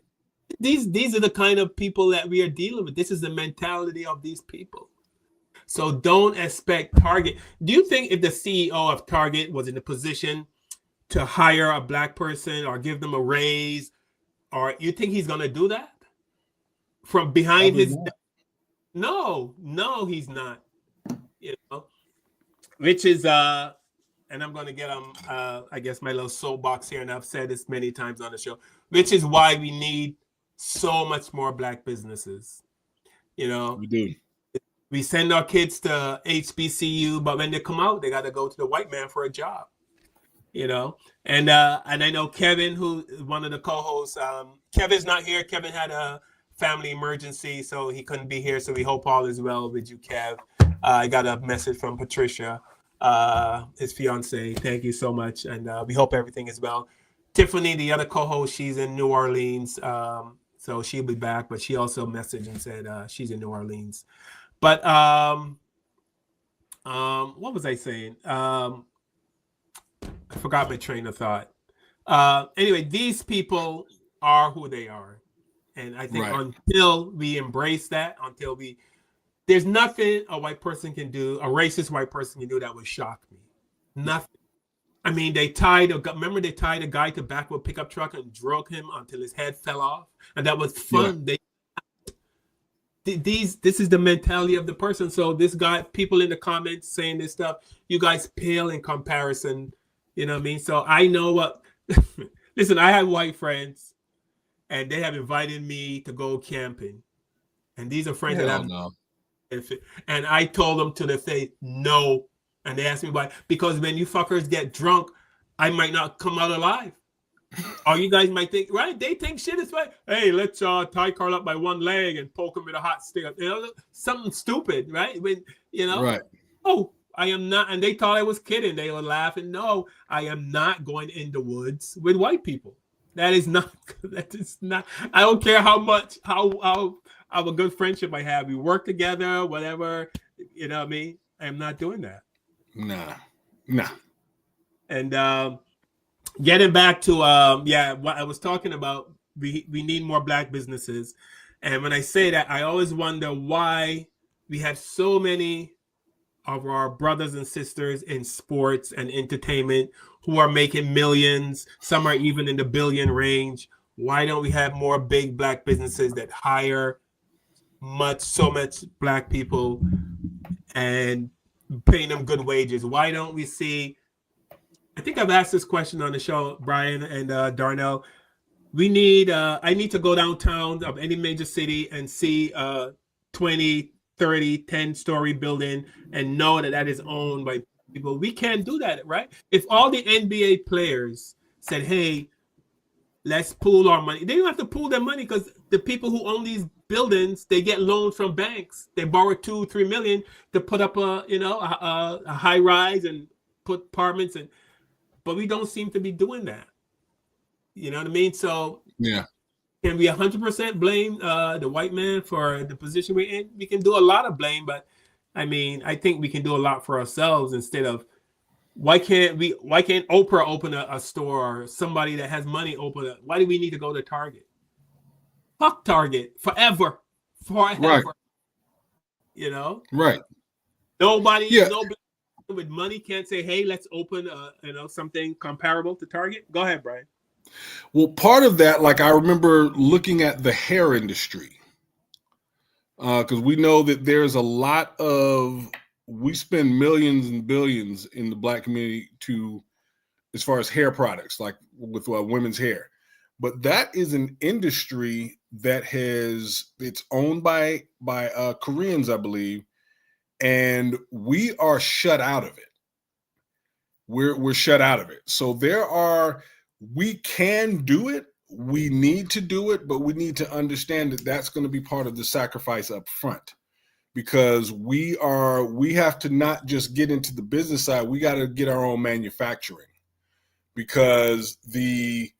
These are the kind of people that we are dealing with. This is the mentality of these people. So don't expect Target. Do you think if the CEO of Target was in a position to hire a black person or give them a raise, or you think he's going to do that from behind Probably his not. No, he's not. You know, which is and I'm going to get on I guess my little soapbox here, and I've said this many times on the show, which is why we need so much more black businesses. You know, We do. we send our kids to HBCU, but when they come out, they got to go to the white man for a job. You know, and I know Kevin, who is one of the co-hosts. Kevin's not here. Kevin had a family emergency, so he couldn't be here. So we hope all is well with you, Kev. I got a message from Patricia, his fiance. Thank you so much, and we hope everything is well. Tiffany, the other co-host, she's in New Orleans, so she'll be back. But she also messaged and said she's in New Orleans. But what was I saying? I forgot my train of thought. Anyway, these people are who they are. And I think until we embrace that, there's nothing a white person can do, a racist white person can do that would shock me. Nothing. I mean, remember they tied a guy to back of a pickup truck and drug him until his head fell off? And that was fun. Yeah. This is the mentality of the person. So this guy, people in the comments saying this stuff, you guys pale in comparison. You know what I mean? So I know what. Listen, I have white friends, and they have invited me to go camping, and these are friends that have. And I told them to their face, no, and they asked me why. Because when you fuckers get drunk, I might not come out alive. Or you guys might think, right? They think shit is right. Hey, let's tie Carl up by one leg and poke him with a hot stick. You know, something stupid, right? When right. Oh. I am not, and they thought I was kidding. They were laughing. No, I am not going in the woods with white people. That is not. I don't care how a good friendship I have. We work together, whatever. You know what I mean? I am not doing that. Nah. And getting back to what I was talking about, we need more black businesses. And when I say that, I always wonder why we have so many of our brothers and sisters in sports and entertainment who are making millions. Some are even in the billion range. Why don't we have more big black businesses that hire so much black people and paying them good wages? Why don't we see? I think I've asked this question on the show, Brian and Darnell. I need to go downtown of any major city and see 20, 30, 10-story building and know that is owned by people. We can't do that, right? If all the NBA players said, hey, let's pool our money. They don't have to pool their money because the people who own these buildings, they get loans from banks. They borrow $2-3 million to put up a high rise and put apartments but we don't seem to be doing that. You know what I mean? So yeah. Can we 100% blame the white man for the position we're in? We can do a lot of blame, but I mean, I think we can do a lot for ourselves instead of why can't Oprah open a store or somebody that has money open it? Why do we need to go to Target? Fuck Target forever. Right. You know? Right. Nobody with money can't say, hey, let's open something comparable to Target. Go ahead, Brian. Well, part of that, like I remember looking at the hair industry, because we know that there's a lot we spend millions and billions in the black community as far as hair products, like with women's hair. But that is an industry that it's owned by Koreans, I believe, and we are shut out of it. We're shut out of it. So we can do it. We need to do it, but we need to understand that that's going to be part of the sacrifice up front, because we have to not just get into the business side. We got to get our own manufacturing, because the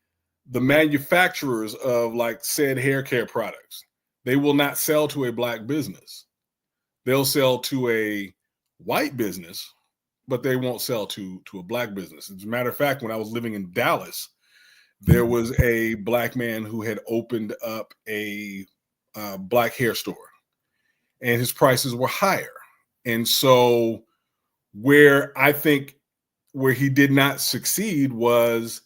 manufacturers of like said hair care products, they will not sell to a black business. They'll sell to a white business but they won't sell to a black business. As a matter of fact, when I was living in Dallas, there was a black man who had opened up a black hair store, and his prices were higher. And so where I think where he did not succeed was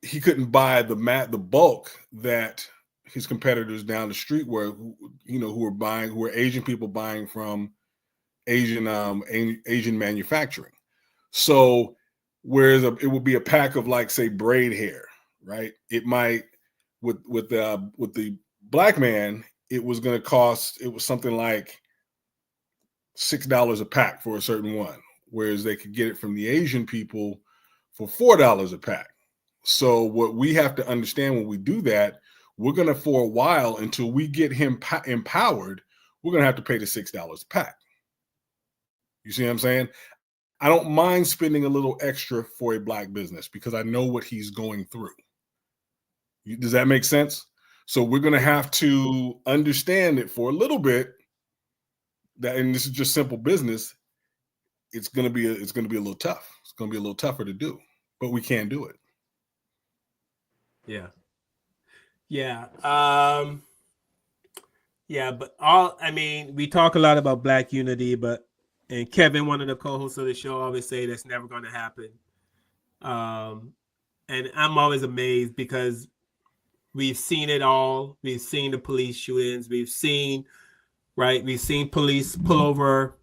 he couldn't buy the bulk that his competitors down the street were, who were Asian people buying from Asian manufacturing. So whereas it would be a pack of, like, say, braid hair, right? It might with the black man, it was something like $6 a pack for a certain one, whereas they could get it from the Asian people for $4 a pack. So what we have to understand when we do that, we're going to, for a while, until we get him empowered, we're going to have to pay the $6 a pack. You see what I'm saying? I don't mind spending a little extra for a black business because I know what he's going through. Does that make sense? So we're going to have to understand it for a little bit, that, and this is just simple business, it's going to be a little tough. It's going to be a little tougher to do, but we can do it. Yeah. Yeah. But we talk a lot about black unity, and Kevin, one of the co-hosts of the show, always say that's never going to happen. And I'm always amazed because we've seen it all. We've seen the police shootings. We've seen police pull over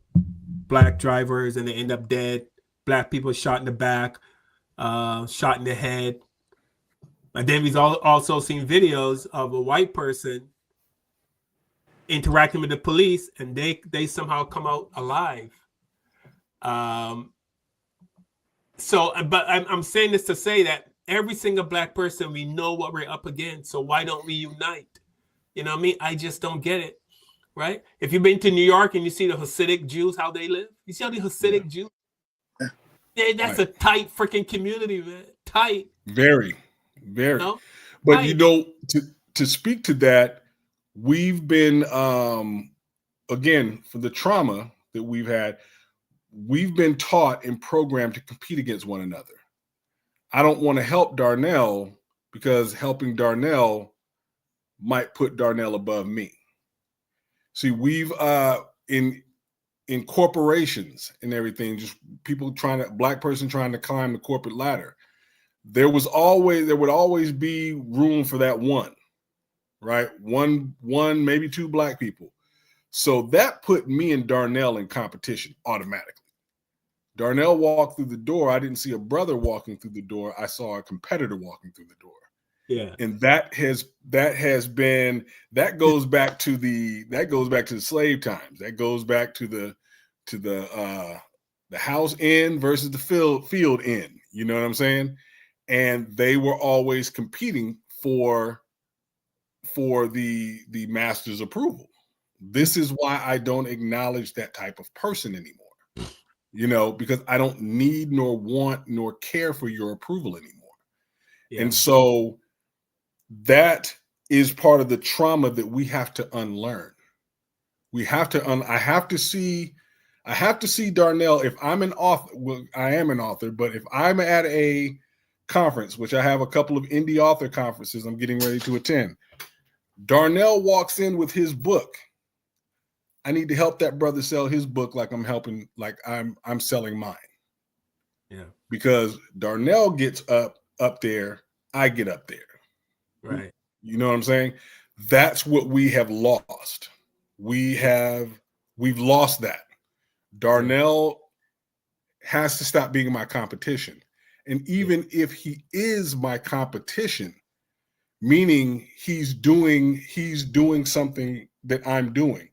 black drivers and they end up dead. Black people shot in the back, shot in the head. And then we've also seen videos of a white person interacting with the police, and they somehow come out alive. But I'm saying this to say that every single black person, we know what we're up against. So why don't we unite? You know what I mean? I just don't get it. Right? If you've been to New York and you see the Hasidic Jews, how they live, you see how the Hasidic Jews, that's a tight freaking community, man. Tight. Very, very. You know? But tight. To speak to that, we've been, again, for the trauma that we've had, we've been taught and programmed to compete against one another. I don't want to help Darnell because helping Darnell might put Darnell above me. See, we've in corporations and everything, just black person trying to climb the corporate ladder. There would always be room for that one, right? One, maybe two black people. So that put me and Darnell in competition automatically. Darnell walked through the door. I didn't see a brother walking through the door. I saw a competitor walking through the door. Yeah. And that goes back to the slave times. That goes back to the house end versus the field end. You know what I'm saying? And they were always competing for the master's approval. This is why I don't acknowledge that type of person anymore. Because I don't need nor want nor care for your approval anymore. Yeah. And so that is part of the trauma that we have to unlearn. We have to I have to see Darnell. If I'm an author, well, I am an author, but if I'm at a conference, which I have a couple of indie author conferences I'm getting ready to attend, Darnell walks in with his book. I need to help that brother sell his book like I'm selling mine. Yeah. Because Darnell gets up there, I get up there. Right. You know what I'm saying? That's what we have lost. We've lost that. Darnell has to stop being my competition. And even if he is my competition, meaning he's doing something that I'm doing,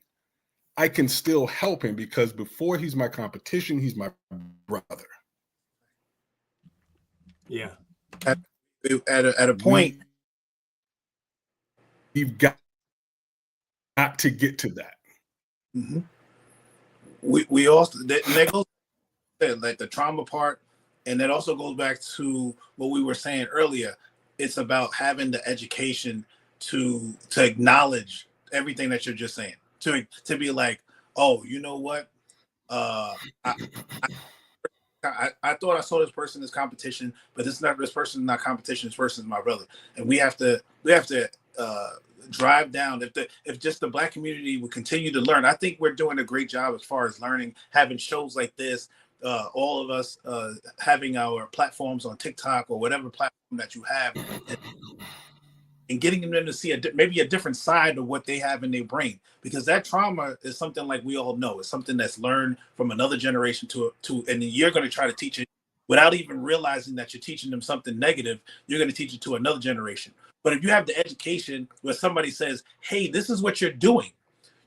I can still help him because before he's my competition, he's my brother. Yeah. At a point, we've got to get to that. Mm-hmm. We also that goes like the trauma part, and that also goes back to what we were saying earlier. It's about having the education to acknowledge everything that you're just saying. To be like, oh, you know what? I thought I saw this person as competition, but this person is not competition. This person is my brother, and we have to drive down. If just the Black community would continue to learn, I think we're doing a great job as far as learning, having shows like this. All of us having our platforms on TikTok or whatever platform that you have, and getting them to see maybe a different side of what they have in their brain, because that trauma is something, like we all know, it's something that's learned from another generation to and you're going to try to teach it without even realizing that you're teaching them something negative. You're going to teach it to another generation. But if you have the education where somebody says, hey, this is what you're doing,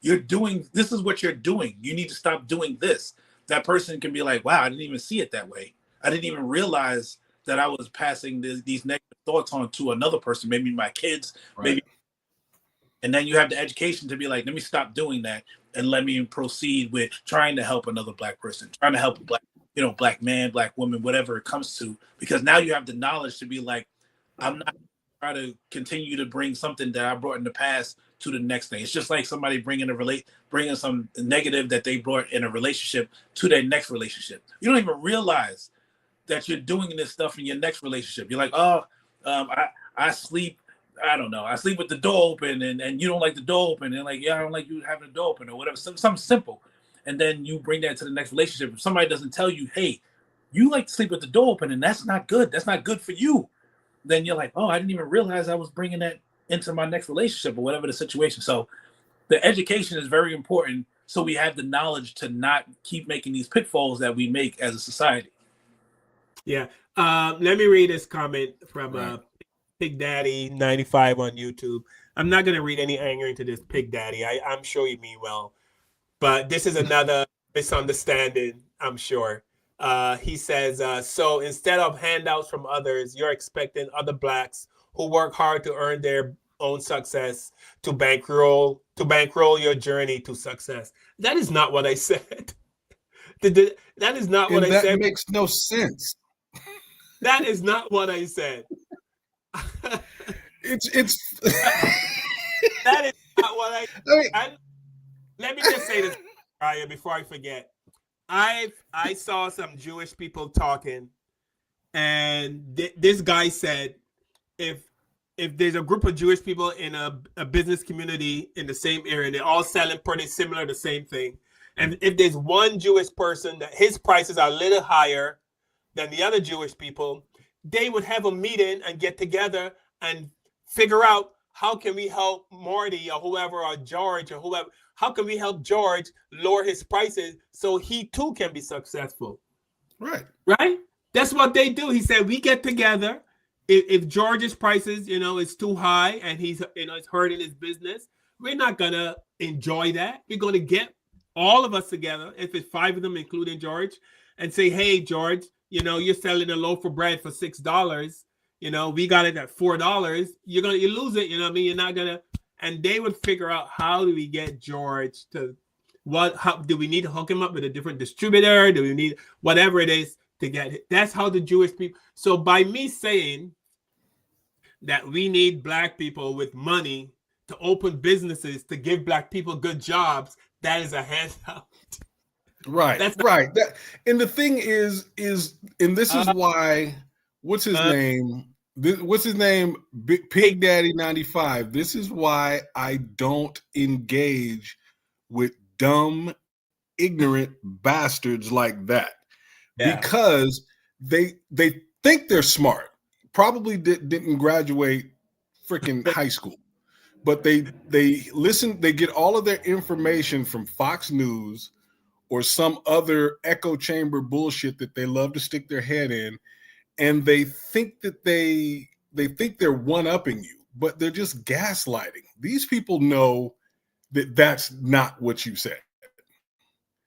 this is what you're doing, you need to stop doing this, that person can be like, wow, I didn't even see it that way. I didn't even realize that I was passing these negative thoughts on to another person, maybe my kids, maybe. And then you have the education to be like, let me stop doing that and let me proceed with trying to help another Black person, trying to help a Black man, Black woman, whatever it comes to, because now you have the knowledge to be like, I'm not trying to continue to bring something that I brought in the past to the next thing. It's just like somebody bringing some negative that they brought in a relationship to their next relationship. You don't even realize that you're doing this stuff in your next relationship. You're like, I sleep, I don't know, I sleep with the door open, and you don't like the door open, and like, yeah, I don't like you having the door open, or whatever, something simple. And then you bring that to the next relationship. If somebody doesn't tell you, hey, you like to sleep with the door open, and that's not good, that's not good for you, then you're like, oh, I didn't even realize I was bringing that into my next relationship, or whatever the situation. So the education is very important, so we have the knowledge to not keep making these pitfalls that we make as a society. Yeah. Let me read this comment from Pig Daddy 95 on YouTube. I'm not going to read any anger into this, Pig Daddy. I'm sure you mean well, but this is another misunderstanding, I'm sure. He says, so instead of handouts from others, you're expecting other Blacks who work hard to earn their own success to bankroll your journey to success. That is not what I said. That is not what I said. That makes no sense. That is not what I said. It's that is not what let me just say this, Ryan, before I forget. I saw some Jewish people talking, and this guy said, if there's a group of Jewish people in a business community in the same area, and they're all selling pretty similar the same thing, and if there's one Jewish person that his prices are a little higher than the other Jewish people, they would have a meeting and get together and figure out, how can we help Marty or whoever, or George or whoever, how can we help George lower his prices so he too can be successful? Right? That's what they do. He said, we get together. If George's prices, is too high and he's, it's hurting his business, we're not going to enjoy that. We're going to get all of us together, if it's 5 of them, including George, and say, hey, George, you're selling a loaf of bread for $6. We got it at $4. You lose it. You're not gonna. And they would figure out, how do we get George to how do we need to hook him up with a different distributor? Do we need whatever it is to get it? That's how the Jewish people. So by me saying that we need Black people with money to open businesses to give Black people good jobs, that is a handout. Right. And the thing is, and this is why, what's his name? Pig Daddy 95. This is why I don't engage with dumb, ignorant bastards like that. Yeah. Because they think they're smart. Probably didn't graduate freaking high school. But they listen, they get all of their information from Fox News or some other echo chamber bullshit that they love to stick their head in, and they think that they think they're one-upping you, but they're just gaslighting. These people know that that's not what you said.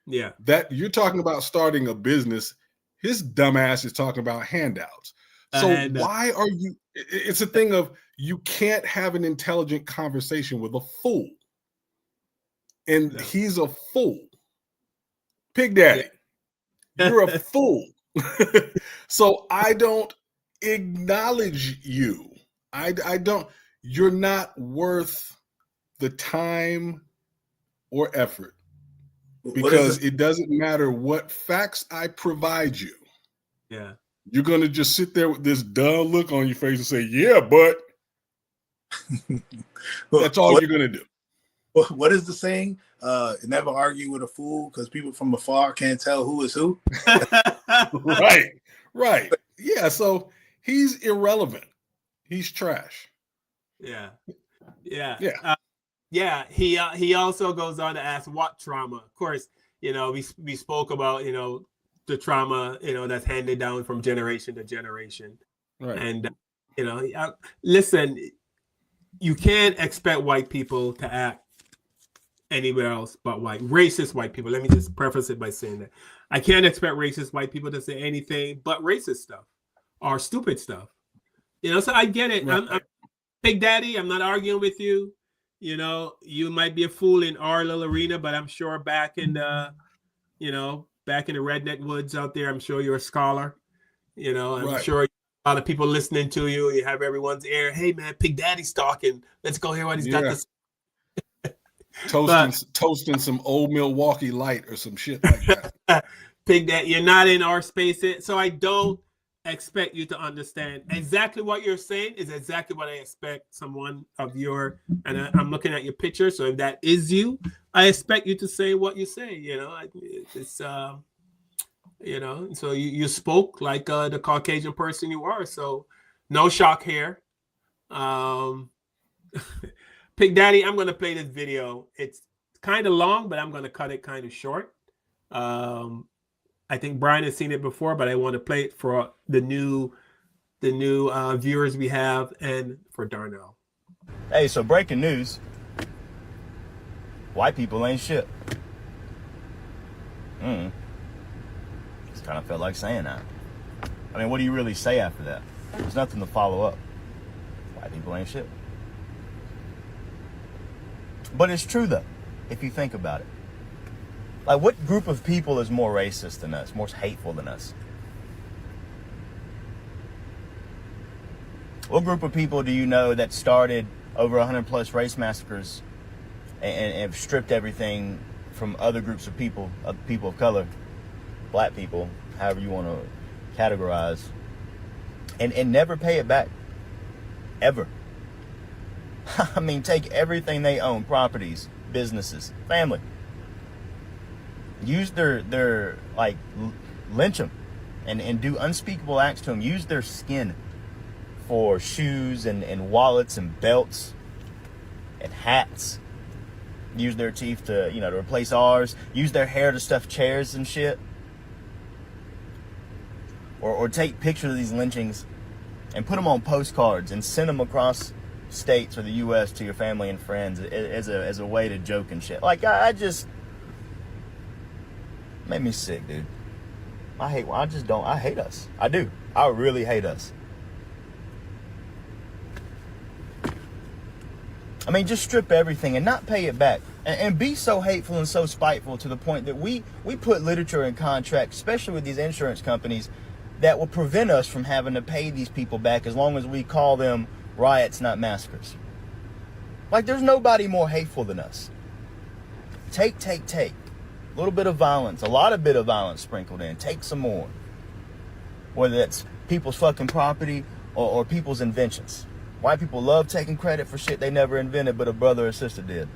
Yeah. That you're talking about starting a business, his dumbass is talking about handouts. So why are you, it's a thing of, you can't have an intelligent conversation with a fool. And he's a fool. Pig Daddy, you're a fool. So I don't acknowledge you. I don't, you're not worth the time or effort, because it doesn't matter what facts I provide you. Yeah. You're going to just sit there with this dull look on your face and say, yeah, but that's all you're going to do. What is the saying? Never argue with a fool because people from afar can't tell who is who. Right. Yeah, so he's irrelevant. He's trash. Yeah. He also goes on to ask what trauma. Of course, we spoke about the trauma that's handed down from generation to generation. Right. And listen, you can't expect white people to act anywhere else but racist white people. Let me just preface it by saying that I can't expect racist white people to say anything but racist stuff or stupid stuff. So I get it. Right. I'm Big Daddy. I'm not arguing with you. You might be a fool in our little arena, but I'm sure back in the redneck woods out there, I'm sure you're a scholar. I'm sure a lot of people listening to you. You have everyone's ear. Hey man, Big Daddy's talking. Let's go hear what he's got to say. Toasting some old Milwaukee Light or some shit like that. Big Daddy, you're not in our space, so I don't expect you to understand exactly what you're saying. Is exactly what I expect someone of your, and I'm looking at your picture, so if that is you, I expect you to say what you say. It's so you spoke like the Caucasian person you are, so no shock here. Pig Daddy, I'm going to play this video. It's kind of long, but I'm going to cut it kind of short. I think Brian has seen it before, but I want to play it for the new viewers we have and for Darnell. Hey, so breaking news. White people ain't shit. Just kind of felt like saying that. I mean, what do you really say after that? There's nothing to follow up. White people ain't shit. But it's true, though, if you think about it. Like, what group of people is more racist than us, more hateful than us? What group of people do you know that started over 100 plus race massacres and have stripped everything from other groups of people of color, black people, however you want to categorize, and never pay it back? Ever. I mean, take everything they own, properties, businesses, family. Use their like, lynch them and do unspeakable acts to them. Use their skin for shoes and wallets and belts and hats. Use their teeth to replace ours. Use their hair to stuff chairs and shit. Or take pictures of these lynchings and put them on postcards and send them across states or the U.S. to your family and friends as a way to joke and shit. Like, I just made me sick, dude. I hate us. I do. I really hate us. I mean, just strip everything and not pay it back. And be so hateful and so spiteful to the point that we put literature in contracts, especially with these insurance companies, that will prevent us from having to pay these people back as long as we call them riots, not massacres. Like, there's nobody more hateful than us. Take. A little bit of violence, a lot of bit of violence sprinkled in. Take some more. Whether that's people's fucking property or people's inventions. White people love taking credit for shit they never invented, but a brother or sister did.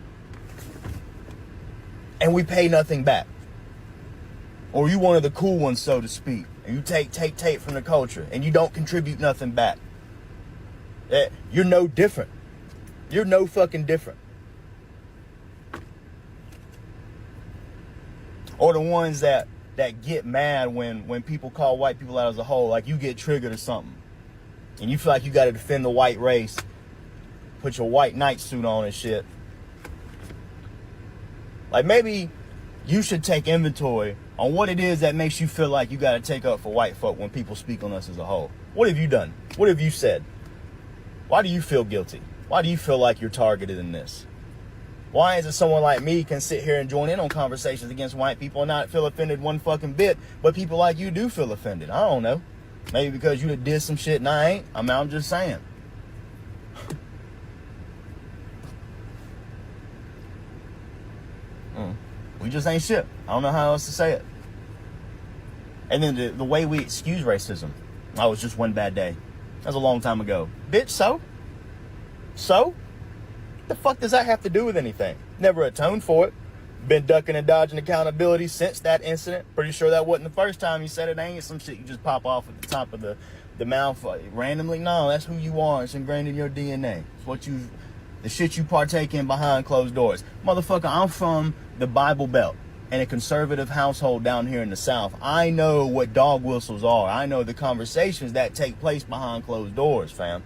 And we pay nothing back. Or you one of the cool ones, so to speak. And you take from the culture, and you don't contribute nothing back. You're no different. You're no fucking different. Or the ones that get mad when people call white people out as a whole, like you get triggered or something. And you feel like you got to defend the white race. Put your white knight suit on and shit. Like, maybe you should take inventory on what it is that makes you feel like you got to take up for white folk when people speak on us as a whole. What have you done? What have you said? Why do you feel guilty? Why do you feel like you're targeted in this? Why is it someone like me can sit here and join in on conversations against white people and not feel offended one fucking bit, but people like you do feel offended? I don't know. Maybe because you did some shit and I ain't. I'm just saying. We just ain't shit. I don't know how else to say it. And then the way we excuse racism. Oh, it was just one bad day. That was a long time ago. Bitch, so? So? The fuck does that have to do with anything? Never atoned for it. Been ducking and dodging accountability since that incident. Pretty sure that wasn't the first time you said it. Ain't some shit you just pop off at the top of the mouth randomly. No, that's who you are. It's ingrained in your DNA. It's what the shit you partake in behind closed doors. Motherfucker, I'm from the Bible Belt and a conservative household down here in the South. I know what dog whistles are. I know the conversations that take place behind closed doors, fam.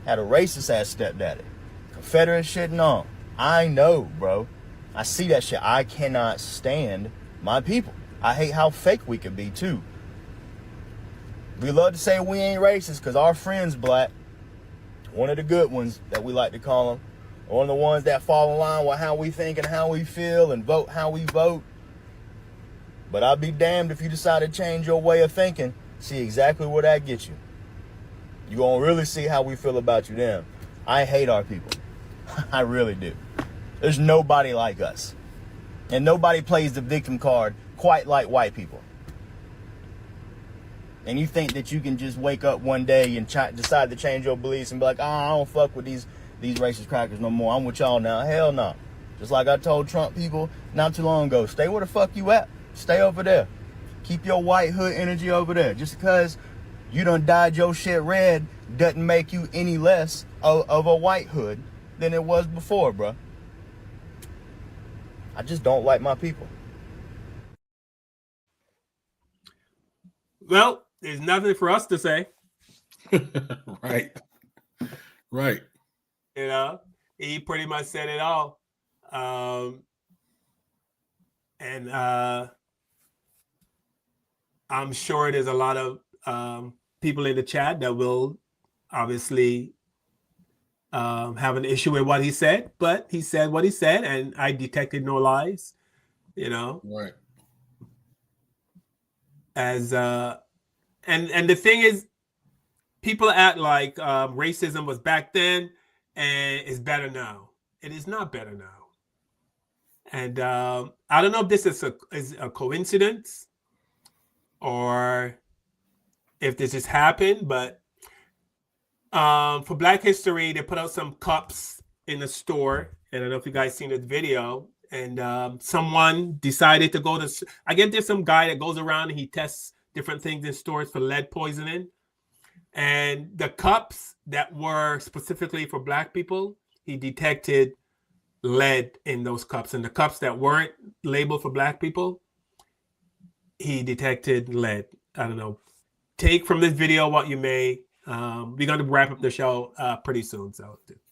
Had a racist ass stepdaddy. Confederate shit, no. I know, bro. I see that shit. I cannot stand my people. I hate how fake we can be, too. We love to say we ain't racist because our friends black, one of the good ones that we like to call them, one of the ones that fall in line with how we think and how we feel and vote how we vote. But I'll be damned if you decide to change your way of thinking. See exactly where that gets you. You gonna really see how we feel about you then. I hate our people. I really do. There's nobody like us. And nobody plays the victim card quite like white people. And you think that you can just wake up one day and decide to change your beliefs and be like, oh, I don't fuck with these racist crackers no more. I'm with y'all now. Hell no. Just like I told Trump people not too long ago, stay where the fuck you at. Stay over there. Keep your white hood energy over there. Just because you done dyed your shit red doesn't make you any less of a white hood than it was before, bro. I just don't like my people. Well, there's nothing for us to say. Right. Right. You know, he pretty much said it all. And I'm sure there's a lot of people in the chat that will obviously have an issue with what he said, but he said what he said, and I detected no lies, you know. Right. As and the thing is, people act like racism was back then and it's better now. It is not better now. And I don't know if this is a coincidence or if this just happened, but for Black History, they put out some cups in the store. And I don't know if you guys seen this video. And someone decided to go to, I guess there's some guy that goes around and he tests different things in stores for lead poisoning. And the cups that were specifically for Black people, he detected lead in those cups. And the cups that weren't labeled for Black people, he detected lead. I don't know. Take from this video what you may. We're going to wrap up the show pretty soon.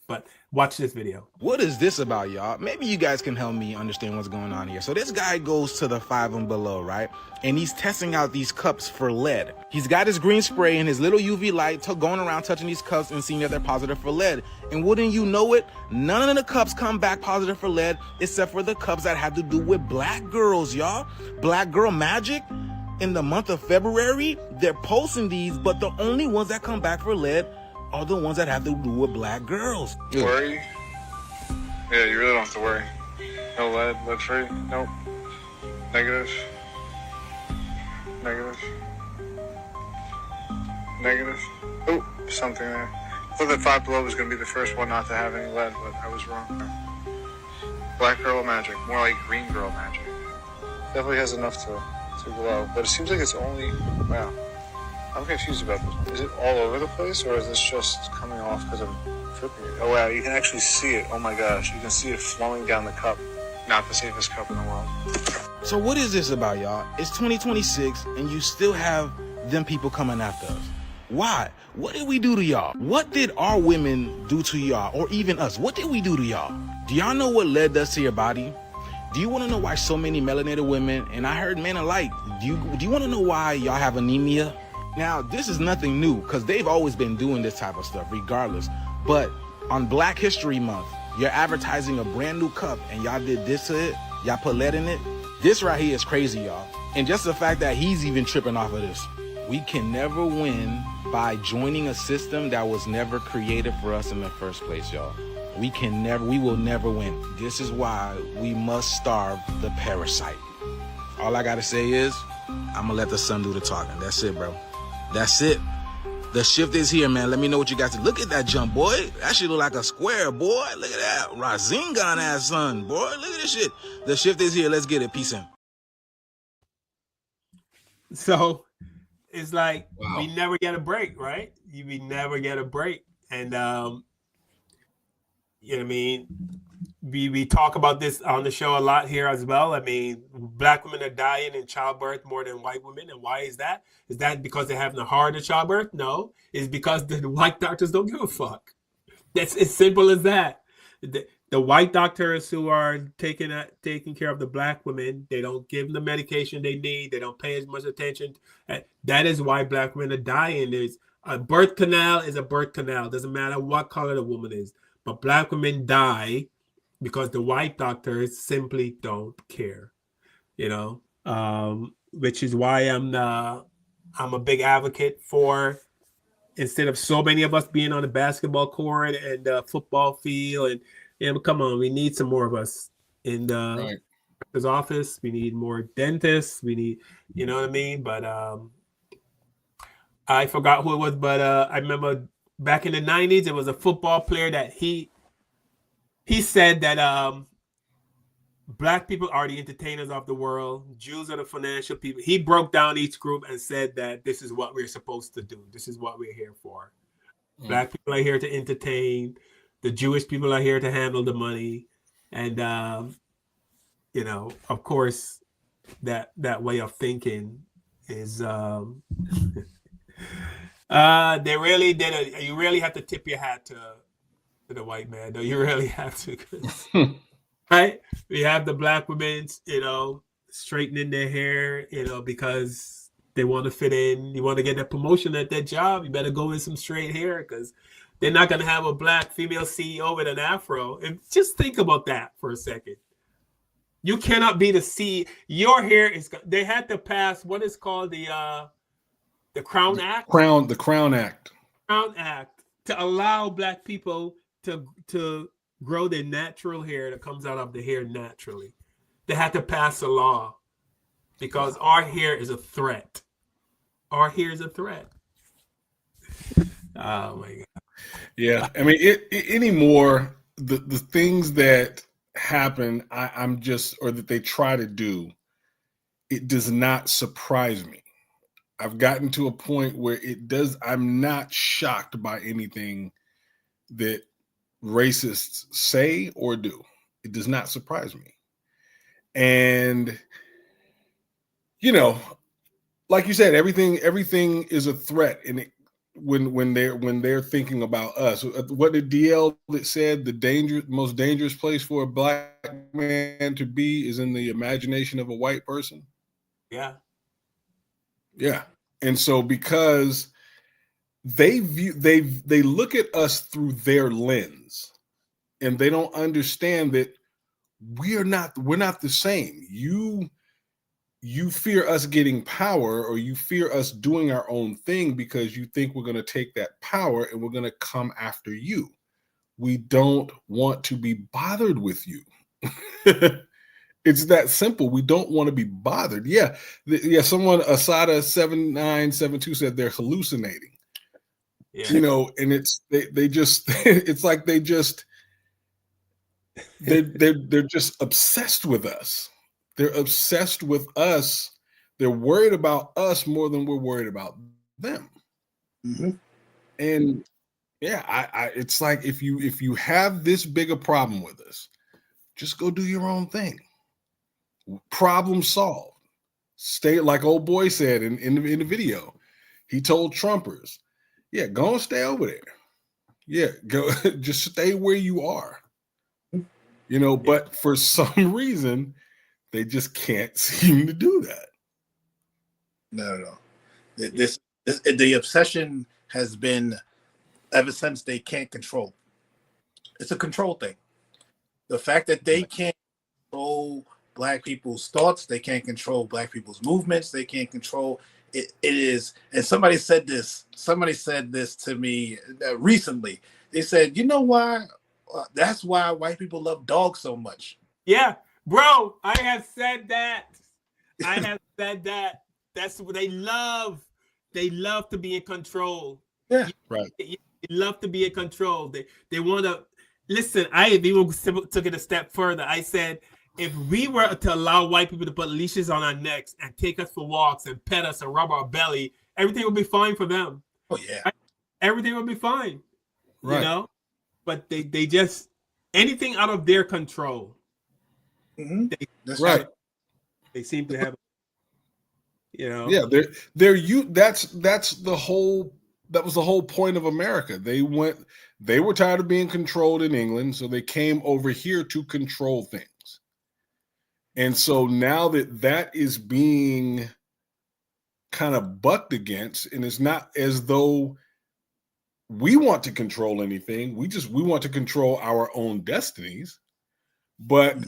But watch this video. What is this about, y'all? Maybe you guys can help me understand what's going on here. So this guy goes to the 5 and below, right? And he's testing out these cups for lead. He's got his green spray and his little UV light going around touching these cups and seeing that they're positive for lead. And wouldn't you know it, none of the cups come back positive for lead except for the cups that have to do with Black girls, y'all. Black Girl Magic. In the month of February, they're posting these, but the only ones that come back for lead are the ones that have to do with Black girls. Worry? Yeah, you really don't have to worry. No lead, lead free? Nope. Negative. Negative. Negative. Oh, something there. I thought that 5 Below was going to be the first one not to have any lead, but I was wrong. Black Girl Magic, more like Green Girl Magic. Definitely has enough to glow, but it seems like it's only, wow. I'm confused about this one. Is it all over the place, or is this just coming off because I'm flipping it? Oh wow, you can actually see it. Oh my gosh, you can see it flowing down the cup. Not the safest cup in the world. So what is this about, y'all? It's 2026, and you still have them people coming after us. Why? What did we do to y'all? What did our women do to y'all, or even us? What did we do to y'all? Do y'all know what lead does to your body? Do you want to know why so many melanated women, and I heard men alike, do you want to know why y'all have anemia? Now, this is nothing new, because they've always been doing this type of stuff, regardless. But on Black History Month, you're advertising a brand new cup, and y'all did this to it? Y'all put lead in it? This right here is crazy, y'all. And just the fact that he's even tripping off of this. We can never win by joining a system that was never created for us in the first place, y'all. We will never win. This is why we must starve the parasite. All I gotta say is, I'm gonna let the sun do the talking. That's it, bro. That's it. The shift is here, man. Let me know what you guys think. Look at that jump, boy. That shit look like a square, boy. Look at that. Razingan ass son, boy. Look at this shit. The shift is here. Let's get it. Peace in. So it's like Wow. we never get a break, right? We never get a break. And you know what I mean? We talk about this on the show a lot here as well. I mean, black women are dying in childbirth more than white women. And why is that? Is that because they're having a harder childbirth? No. It's because the white doctors don't give a fuck. That's as simple as that. The white doctors who are taking care of the black women, they don't give them the medication they need. They don't pay as much attention. That is why black women are dying. There's a birth canal is a birth canal. Doesn't matter what color the woman is. But black women die because the white doctors simply don't care, you know, which is why I'm a big advocate for, instead of so many of us being on the basketball court and the football field, and come on, we need some more of us in the doctor's office. We need more dentists. We need, you know what I mean? But I forgot who it was, but I remember back in the 90s, it was a football player that he said that black people are the entertainers of the world. Jews are the financial people. He broke down each group and said that this is what we're supposed to do. This is what we're here for. Black people are here to entertain. The Jewish people are here to handle the money. And, you know, of course, that way of thinking is they really did. You really have to tip your hat to the white man, though. You really have to. Right? We have the black women, you know, straightening their hair, you know, because they want to fit in. You want to get that promotion at that job, you better go in some straight hair, because they're not going to have a black female CEO with an afro. And just think about that for a second. You cannot be the CEO. Your hair is. They had to pass what is called the Crown Act. The Crown Act. Crown Act to allow black people to grow their natural hair that comes out of the hair naturally. They had to pass a law because our hair is a threat. Our hair is a threat. Oh my God. Yeah, I mean, anymore, the things that happen, I'm just, or that they try to do, it does not surprise me. I've gotten to a point where I'm not shocked by anything that racists say or do. It does not surprise me. And, you know, like you said, everything is a threat. And when they're thinking about us, what did DL that said the most dangerous place for a black man to be is in the imagination of a white person? Yeah. Yeah. And so because they look at us through their lens, and they don't understand that we're not the same. You fear us getting power, or you fear us doing our own thing because you think we're going to take that power and we're going to come after you. We don't want to be bothered with you. It's that simple. We don't want to be bothered. Yeah. Someone, Asada 7972 said they're hallucinating. Yeah. You know, and they just it's like they're just obsessed with us. They're obsessed with us. They're worried about us more than we're worried about them. Mm-hmm. And yeah, it's like if you have this big a problem with us, just go do your own thing. Problem solved. Stay, like old boy said in the video. He told Trumpers, yeah, go and stay over there. Yeah, go just stay where you are. You know, but for some reason, they just can't seem to do that. No. The obsession has been ever since they can't control. It's a control thing. The fact that they can't control Black people's thoughts, they can't control Black people's movements, they can't control it. It is, and somebody said this to me recently. They said, you know why? That's why white people love dogs so much. Yeah, bro, I have said that. I have said that. That's what they love. They love to be in control. Yeah. Right. They love to be in control. They want to listen. I even took it a step further. I said, if we were to allow white people to put leashes on our necks and take us for walks and pet us and rub our belly, everything would be fine for them. Oh yeah. Right? Everything would be fine. Right. You know, but they just anything out of their control. That's right. They seem to have. You know. Yeah, they're you. That was the whole point of America. They were tired of being controlled in England, so they came over here to control things. And so now that is being kind of bucked against, and it's not as though we want to control anything. We want to control our own destinies. But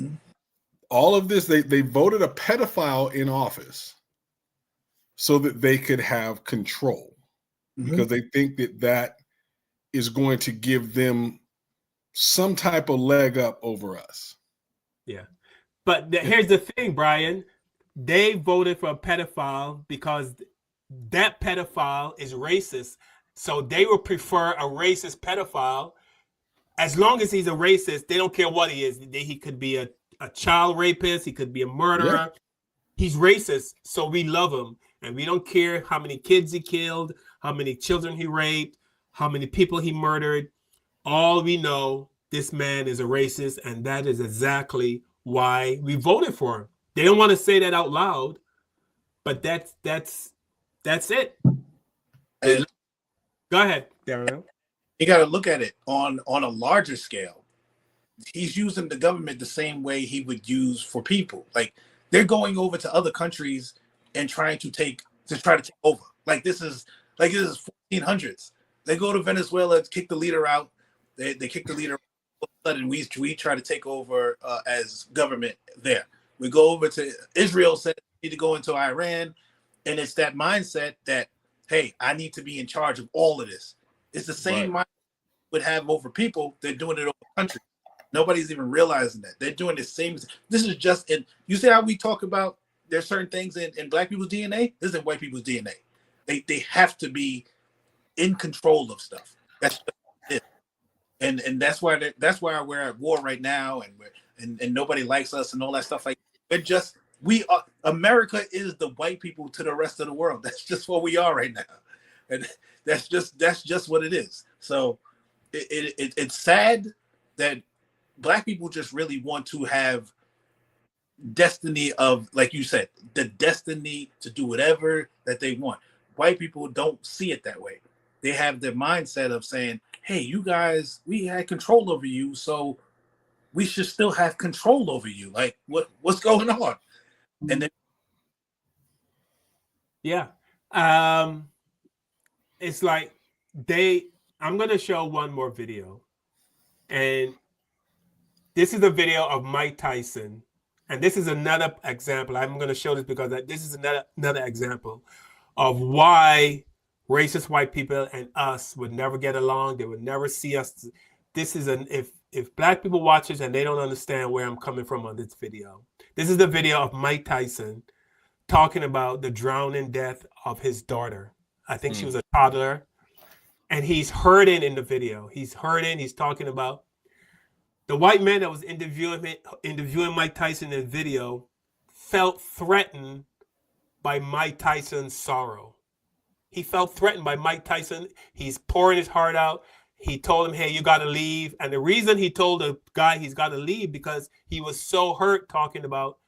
all of this, they voted a pedophile in office so that they could have control, because they think that is going to give them some type of leg up over us. Yeah. But here's the thing, Brian. They voted for a pedophile because that pedophile is racist. So they would prefer a racist pedophile. As long as he's a racist, they don't care what he is. He could be a child rapist. He could be a murderer. Yeah. He's racist, so we love him. And we don't care how many kids he killed, how many children he raped, how many people he murdered. All we know, this man is a racist, and that is exactly why we voted for him. They don't want to say that out loud, but that's it. And go ahead, Daryl. You got to look at it on a larger scale. He's using the government the same way he would use for people. Like, they're going over to other countries and try to take over. Like this is 1400s. They go to Venezuela, kick the leader out. They kick the leader out. All of a sudden, we try to take over as government there. We go over to Israel, said we need to go into Iran, and it's that mindset that, hey, I need to be in charge of all of this. It's the same mindset would have over people. They're doing it over countries. Nobody's even realizing that they're doing the same. This is just in. You see how we talk about there's certain things in Black people's DNA. This is in white people's DNA. They have to be in control of stuff. That's it. And that's why we're at war right now, and nobody likes us and all that stuff. Like America is the white people to the rest of the world. That's just what we are right now, and that's just what it is. So it's sad that Black people just really want to have destiny of, like you said, the destiny to do whatever that they want. White people don't see it that way. They have the mindset of saying, hey, you guys, we had control over you, so we should still have control over you. Like, what's going on? And then it's like I'm going to show one more video. And this is a video of Mike Tyson. And this is another example. I'm going to show this because this is another example of why racist white people and us would never get along. They would never see us. This is if Black people watch this and they don't understand where I'm coming from on this video. This is the video of Mike Tyson talking about the drowning death of his daughter. I think she was a toddler. And he's hurting in the video. He's hurting. He's talking about the white man that was interviewing Mike Tyson in the video felt threatened by Mike Tyson's sorrow. He felt threatened by Mike Tyson. He's pouring his heart out. He told him, hey, you got to leave. And the reason he told the guy he's got to leave because he was so hurt talking about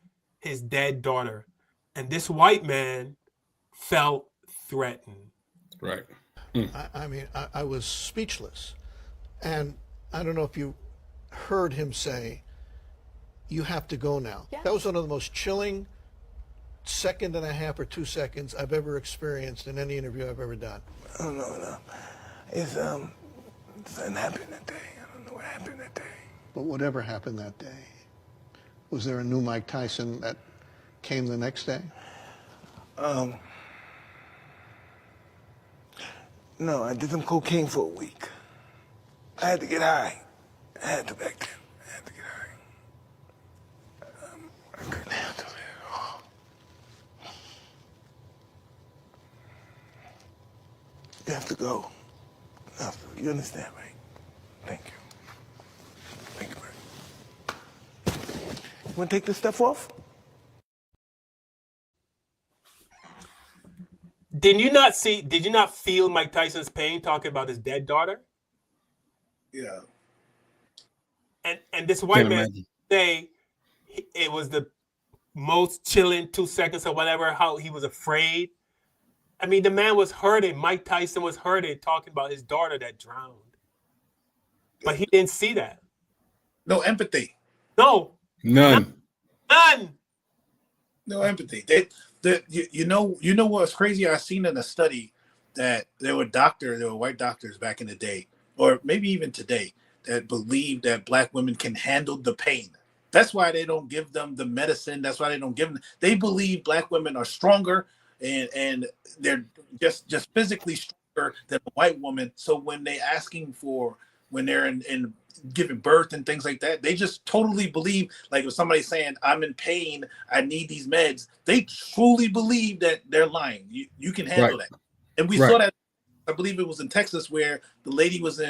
his dead daughter. And this white man felt threatened. Right. I mean, I was speechless. And I don't know if you heard him say, you have to go now. Yeah. That was one of the most chilling second and a half or 2 seconds I've ever experienced in any interview I've ever done. I don't know. No. It's something happened that day. I don't know what happened that day. But whatever happened that day, was there a new Mike Tyson that came the next day? No, I did some cocaine for a week. I had to get high. I had to back then. I had to get high. I couldn't handle it. You have to go. You understand, right? Thank you. Thank you, man. You want to take this stuff off? Did you not feel Mike Tyson's pain talking about his dead daughter? Yeah. And this white man say it was the most chilling 2 seconds or whatever, how he was afraid. I mean, the man was hurting. Mike Tyson was hurting talking about his daughter that drowned. But he didn't see that. No empathy. No. None. None. No empathy. You know what's crazy? I seen in a study that there were white doctors back in the day, or maybe even today, that believe that black women can handle the pain. That's why they don't give them the medicine. That's why they don't give them. They believe black women are stronger and they're just physically stronger than a white woman. So when when they're in giving birth and things like that, they just totally believe, like if somebody's saying, I'm in pain, I need these meds, they truly believe that they're lying. You can handle that. And we saw that, I believe it was in Texas, where the lady was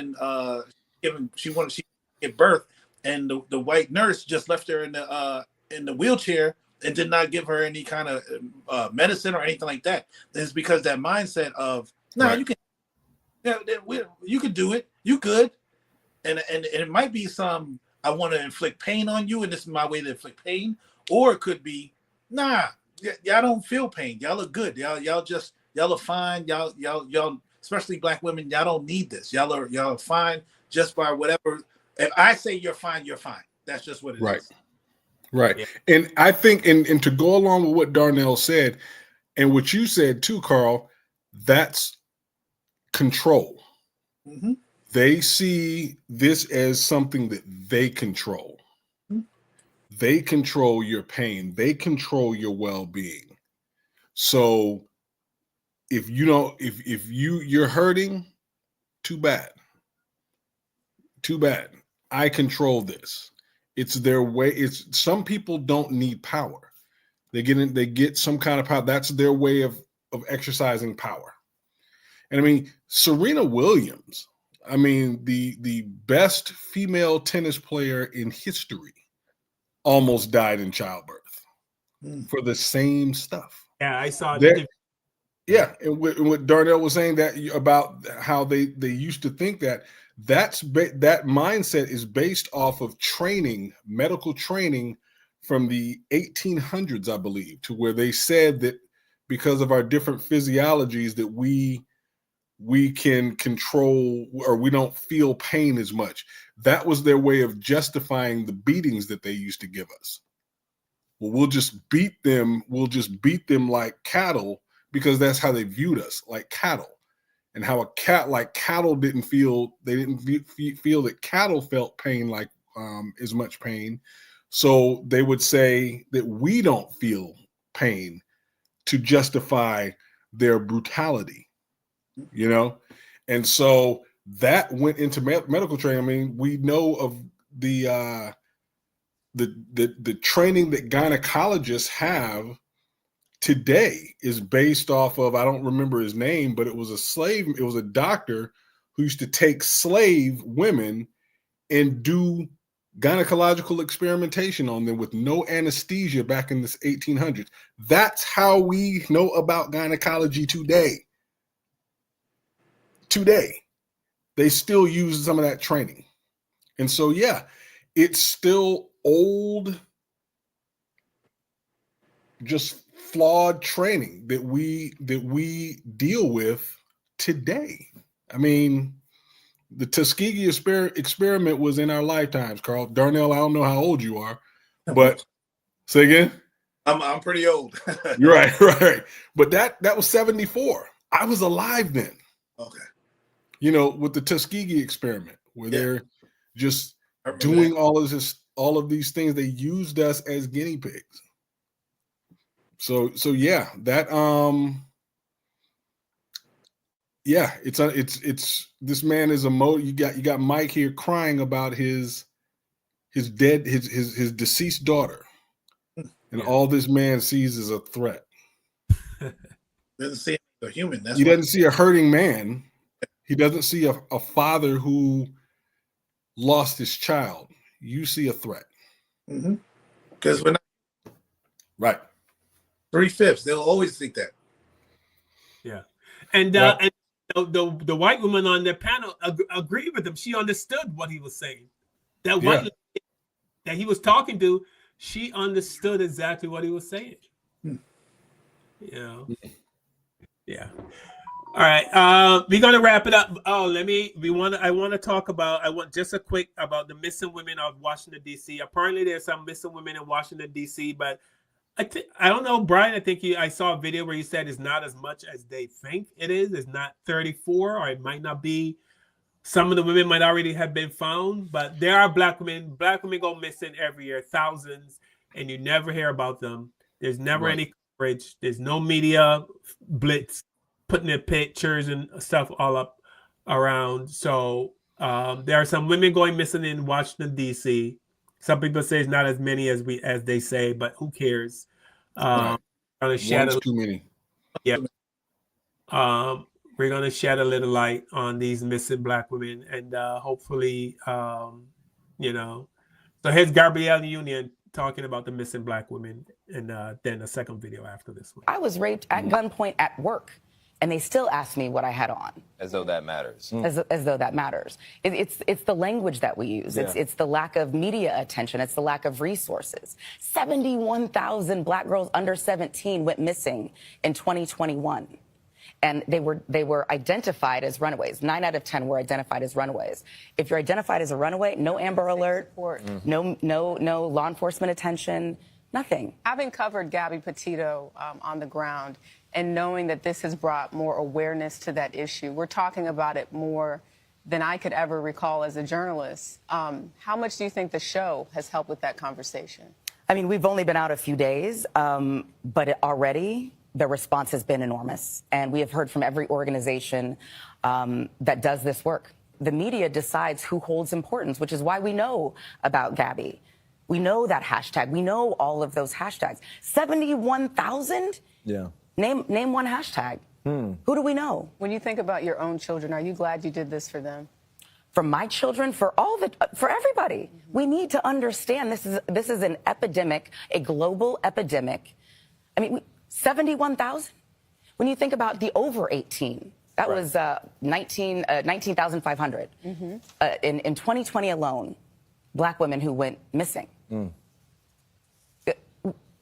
she wanted to give birth, and the white nurse just left her in the wheelchair and did not give her any kind of medicine or anything like that. It's because that mindset of, you can, you can do it, you good. And it might be I want to inflict pain on you, and this is my way to inflict pain. Or it could be, y'all don't feel pain. Y'all are good. Y'all are fine. Y'all, especially black women, y'all don't need this. Y'all are fine just by whatever. If I say you're fine, you're fine. That's just what it is. Right. Yeah. And I think, and to go along with what Darnell said, and what you said too, Carl, that's control. Mm-hmm. They see this as something that they control. Mm-hmm. They control your pain. They control your well-being. So if you don't, if you're hurting, too bad. Too bad. I control this. It's their way. Some people don't need power. They get some kind of power. That's their way of exercising power. And I mean, Serena Williams, I mean, the best female tennis player in history, almost died in childbirth for the same stuff. Yeah, I saw that. Yeah, and what Darnell was saying that about how they used to think that that mindset is based off of medical training from the 1800s, I believe, to where they said that because of our different physiologies that we can control, or we don't feel pain as much. That was their way of justifying the beatings that they used to give us. Well, we'll just beat them like cattle, because that's how they viewed us, like cattle. And how cattle didn't feel that cattle felt pain like as much pain. So they would say that we don't feel pain to justify their brutality, you know? And so that went into medical training. I mean, we know of the training that gynecologists have today is based off of, I don't remember his name, but it was a doctor who used to take slave women and do gynecological experimentation on them with no anesthesia back in the 1800s. That's how we know about gynecology today. Today, they still use some of that training. And so, yeah, it's still old, just flawed training that we deal with today. I mean, the Tuskegee experiment was in our lifetimes, Carl. Darnell, I don't know how old you are, but say again. I'm pretty old. You're right. But that was 1974. I was alive then. Okay. You know, with the Tuskegee experiment, where they're just doing all of these things. They used us as guinea pigs. So yeah, that it's this man is you got Mike here crying about his deceased daughter, and all this man sees is a threat. Doesn't see The human. That's He why. doesn't see a hurting man. He doesn't see a father who lost his child. You see a threat. Because we're not right. 3/5. They'll always think that. Yeah, and the white woman on the panel agreed with him. She understood what he was saying. That white lady that he was talking to, she understood exactly what he was saying. You know. Yeah. All right. We're gonna wrap it up. Oh, I want to talk about just a quick about the missing women of Washington, D.C. Apparently there's some missing women in Washington, D.C., but I don't know, Brian. I think I saw a video where you said it's not as much as they think it is. It's not 34, or it might not be. Some of the women might already have been found, but there are black women. Black women go missing every year, thousands, and you never hear about them. There's never any coverage. There's no media blitz putting their pictures and stuff all up around. So there are some women going missing in Washington, D.C. Some people say it's not as many as they say, but who cares? One's too many. Yeah. We're gonna shed a little light on these missing black women, and hopefully, you know. So here's Gabrielle Union talking about the missing black women, and then a second video after this one. I was raped at gunpoint at work, and they still asked me what I had on. As though that matters. As though that matters. It's the language that we use. Yeah. It's the lack of media attention. It's the lack of resources. 71,000 black girls under 17 went missing in 2021. And they were identified as runaways. 9 out of 10 were identified as runaways. If you're identified as a runaway, no Amber Alert, no law enforcement attention, nothing. Having covered Gabby Petito on the ground and knowing that this has brought more awareness to that issue, we're talking about it more than I could ever recall as a journalist. How much do you think the show has helped with that conversation? I mean, we've only been out a few days, but already the response has been enormous. And we have heard from every organization that does this work. The media decides who holds importance, which is why we know about Gabby. We know that hashtag. We know all of those hashtags. 71,000? Yeah. Name one hashtag. Who do we know? When you think about your own children, are you glad you did this for them? For my children, for everybody. We need to understand this is an epidemic, a global epidemic. I mean, 71,000? When you think about the over 18, that was 19,500. In 2020 alone, black women who went missing.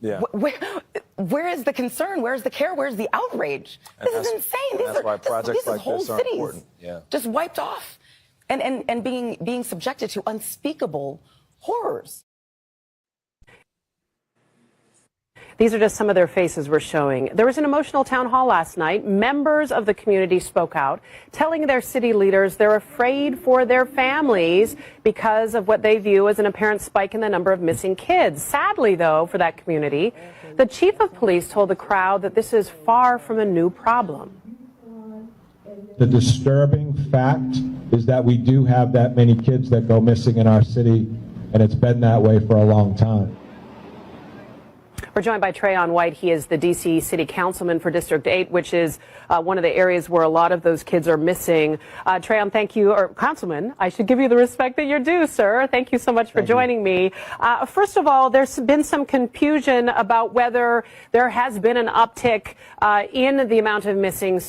Yeah. Where is the concern? Where's the care? Where's the outrage? This is insane. That's why projects like whole this are cities important. Yeah. just wiped off and being subjected to unspeakable horrors. These are just some of their faces we're showing. There was an emotional town hall last night. Members of the community spoke out, telling their city leaders they're afraid for their families because of what they view as an apparent spike in the number of missing kids. Sadly, though, for that community, the chief of police told the crowd that this is far from a new problem. The disturbing fact is that we do have that many kids that go missing in our city, and it's been that way for a long time. We're joined by Trayon White. He is the D.C. City Councilman for District 8, which is one of the areas where a lot of those kids are missing. Trayon, thank you, or Councilman, I should give you the respect that you're due, sir. Thank you so much for joining me. First of all, there's been some confusion about whether there has been an uptick in the amount of missing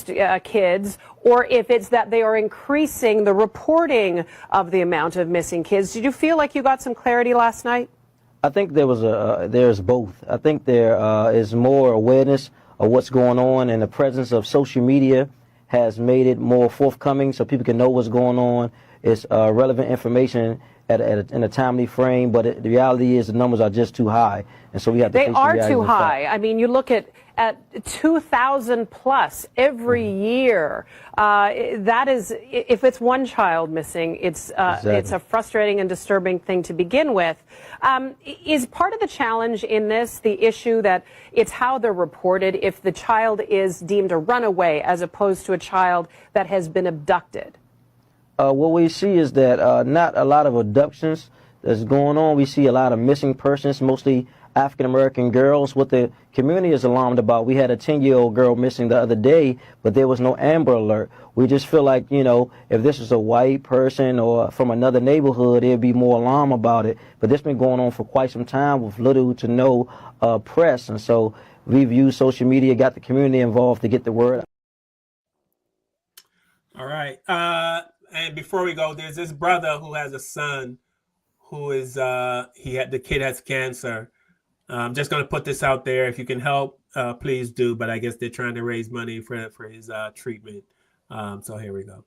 kids, or if it's that they are increasing the reporting of the amount of missing kids. Did you feel like you got some clarity last night? I think there's both. I think there is more awareness of what's going on, and the presence of social media has made it more forthcoming so people can know what's going on. It's relevant information in a timely frame, but the reality is the numbers are just too high, and so we have to face the reality. They are too high. I mean, you look at 2,000 plus every year. That is, if it's one child missing, it's a frustrating and disturbing thing to begin with. Is part of the challenge in this the issue that it's how they're reported if the child is deemed a runaway as opposed to a child that has been abducted? What we see is that not a lot of abductions that's going on. We see a lot of missing persons, mostly African American girls. What the community is alarmed about, we had a 10-year-old girl missing the other day, but there was no Amber Alert. We just feel like, if this was a white person or from another neighborhood, there'd be more alarm about it. But this been going on for quite some time with little to no press. And so we've used social media, got the community involved to get the word out. All right. And before we go, there's this brother who has a son who is the kid has cancer. I'm just going to put this out there. If you can help, please do. But I guess they're trying to raise money for his treatment. So here we go.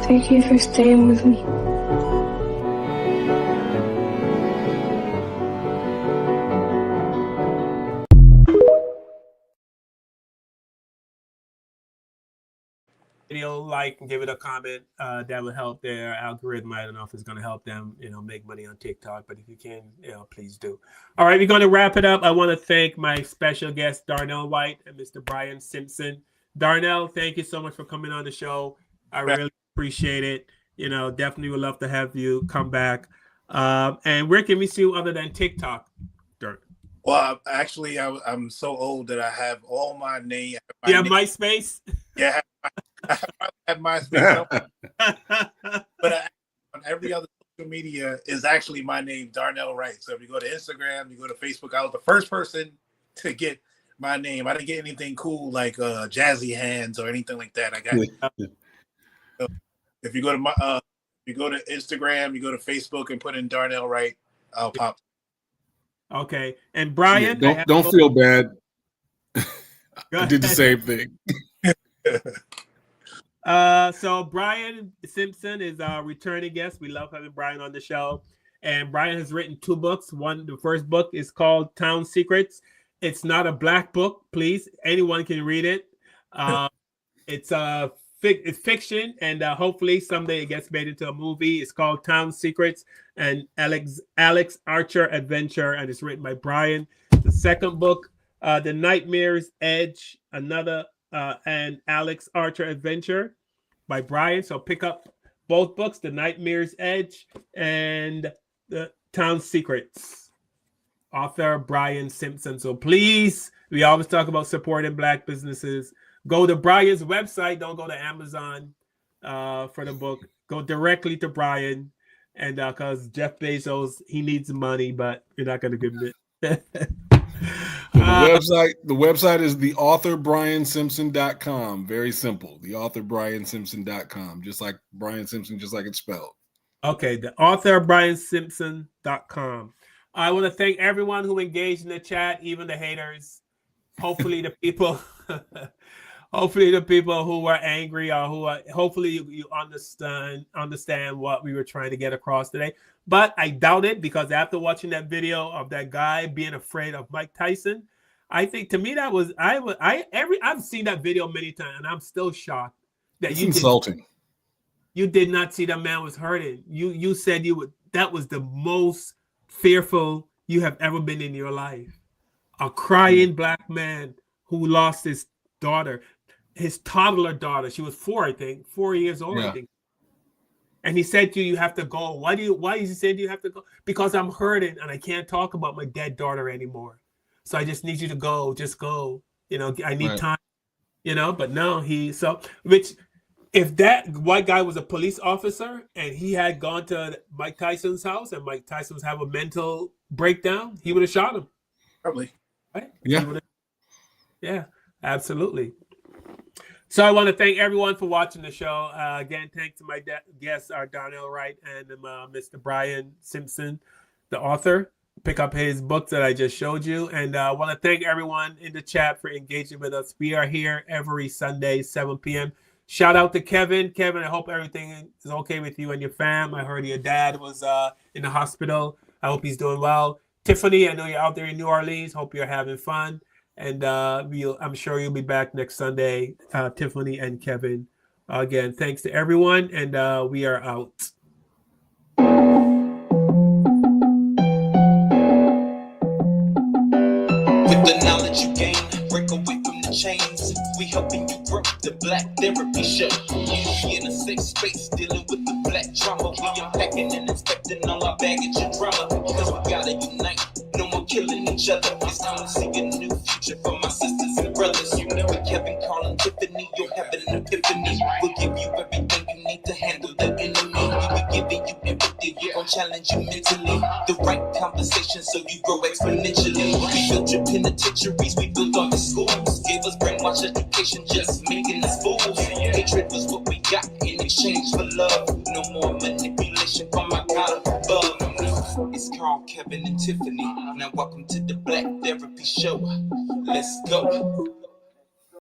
Thank you for staying with me. Video, like, and give it a comment. That would help their algorithm. I don't know if it's going to help them, make money on TikTok, but if you can, please do. All right, we're going to wrap it up. I want to thank my special guest, Darnell White and Mr. Brian Simpson. Darnell, thank you so much for coming on the show. I really appreciate it. Definitely would love to have you come back. And where can we see you other than TikTok, Dirk? Well, actually, I'm so old that I have all my name. You have MySpace? Yeah, I have MySpace. But on every other social media is actually my name, Darnell Wright. So if you go to Instagram, you go to Facebook, I was the first person to get my name. I didn't get anything cool like Jazzy Hands or anything like that. I got. So if you go to Instagram, you go to Facebook and put in Darnell Wright, I'll pop. Okay, and Brian, don't feel bad. I did the same thing. So Brian Simpson is our returning guest. We love having Brian on the show. And Brian has written 2 books. The first book is called Town Secrets. It's not a black book, please. Anyone can read it. It's fiction, and hopefully someday it gets made into a movie. It's called Town Secrets and Alex Archer Adventure, and it's written by Brian. The second book, The Nightmare's Edge, and Alex Archer Adventure by Brian. So pick up both books, The Nightmare's Edge and The Town Secrets. Author Brian Simpson. So please, we always talk about supporting Black businesses. Go to Brian's website. Don't go to Amazon for the book. Go directly to Brian, and because Jeff Bezos, he needs money, but you're not going to give him it. The website is theauthorbriansimpson.com. Very simple. Theauthorbriansimpson.com. Just like Brian Simpson, just like it's spelled. Okay, theauthorbriansimpson.com. I want to thank everyone who engaged in the chat, even the haters. Hopefully the people who were angry or hopefully you understand what we were trying to get across today. But I doubt it, because after watching that video of that guy being afraid of Mike Tyson, I think to me that was I've seen that video many times and I'm still shocked that it's insulting. You did not see that man was hurting. You said that was the most fearful you have ever been in your life. A crying Black man who lost his daughter, his toddler daughter. She was 4 years old, I think. And he said to you, you have to go. Why is he saying you have to go? Because I'm hurting and I can't talk about my dead daughter anymore. So I just need you to go. Just go. I need time. But no, if that white guy was a police officer and he had gone to Mike Tyson's house and Mike Tyson was having a mental breakdown, he would have shot him. Probably. Right? Yeah. Yeah, absolutely. So I want to thank everyone for watching the show. Again, thanks to my guests, Darnell Wright and Mr. Brian Simpson, the author. Pick up his books that I just showed you. And I want to thank everyone in the chat for engaging with us. We are here every Sunday, 7 p.m. Shout out to Kevin. Kevin, I hope everything is okay with you and your fam. I heard your dad was in the hospital. I hope he's doing well. Tiffany, I know you're out there in New Orleans. Hope you're having fun. And I'm sure you'll be back next Sunday, Tiffany and Kevin. Again, thanks to everyone, and we are out. With the knowledge you gain, break away from the chains. We helping you grow the Black Therapy Show. In a safe space, dealing with the black trauma. We unpacking and inspecting all our baggage and drama. Cause we gotta unite, no more killing each other. It's time to see a new future for my sisters and brothers. You know it, Kevin, Carl, and Tiffany. You'll have an epiphany. We'll give you everything you need to handle the enemy. We'll be giving you empathy. We're gonna challenge you mentally. The right conversation so you grow exponentially. We built your penitentiaries, we built all the schools. Gave us brainwash education, just making us fools. Hatred was what we got in exchange for love. No more manipulation from my God above. It's Carl, Kevin, and Tiffany. Now welcome to the Black Therapy Show. Let's go.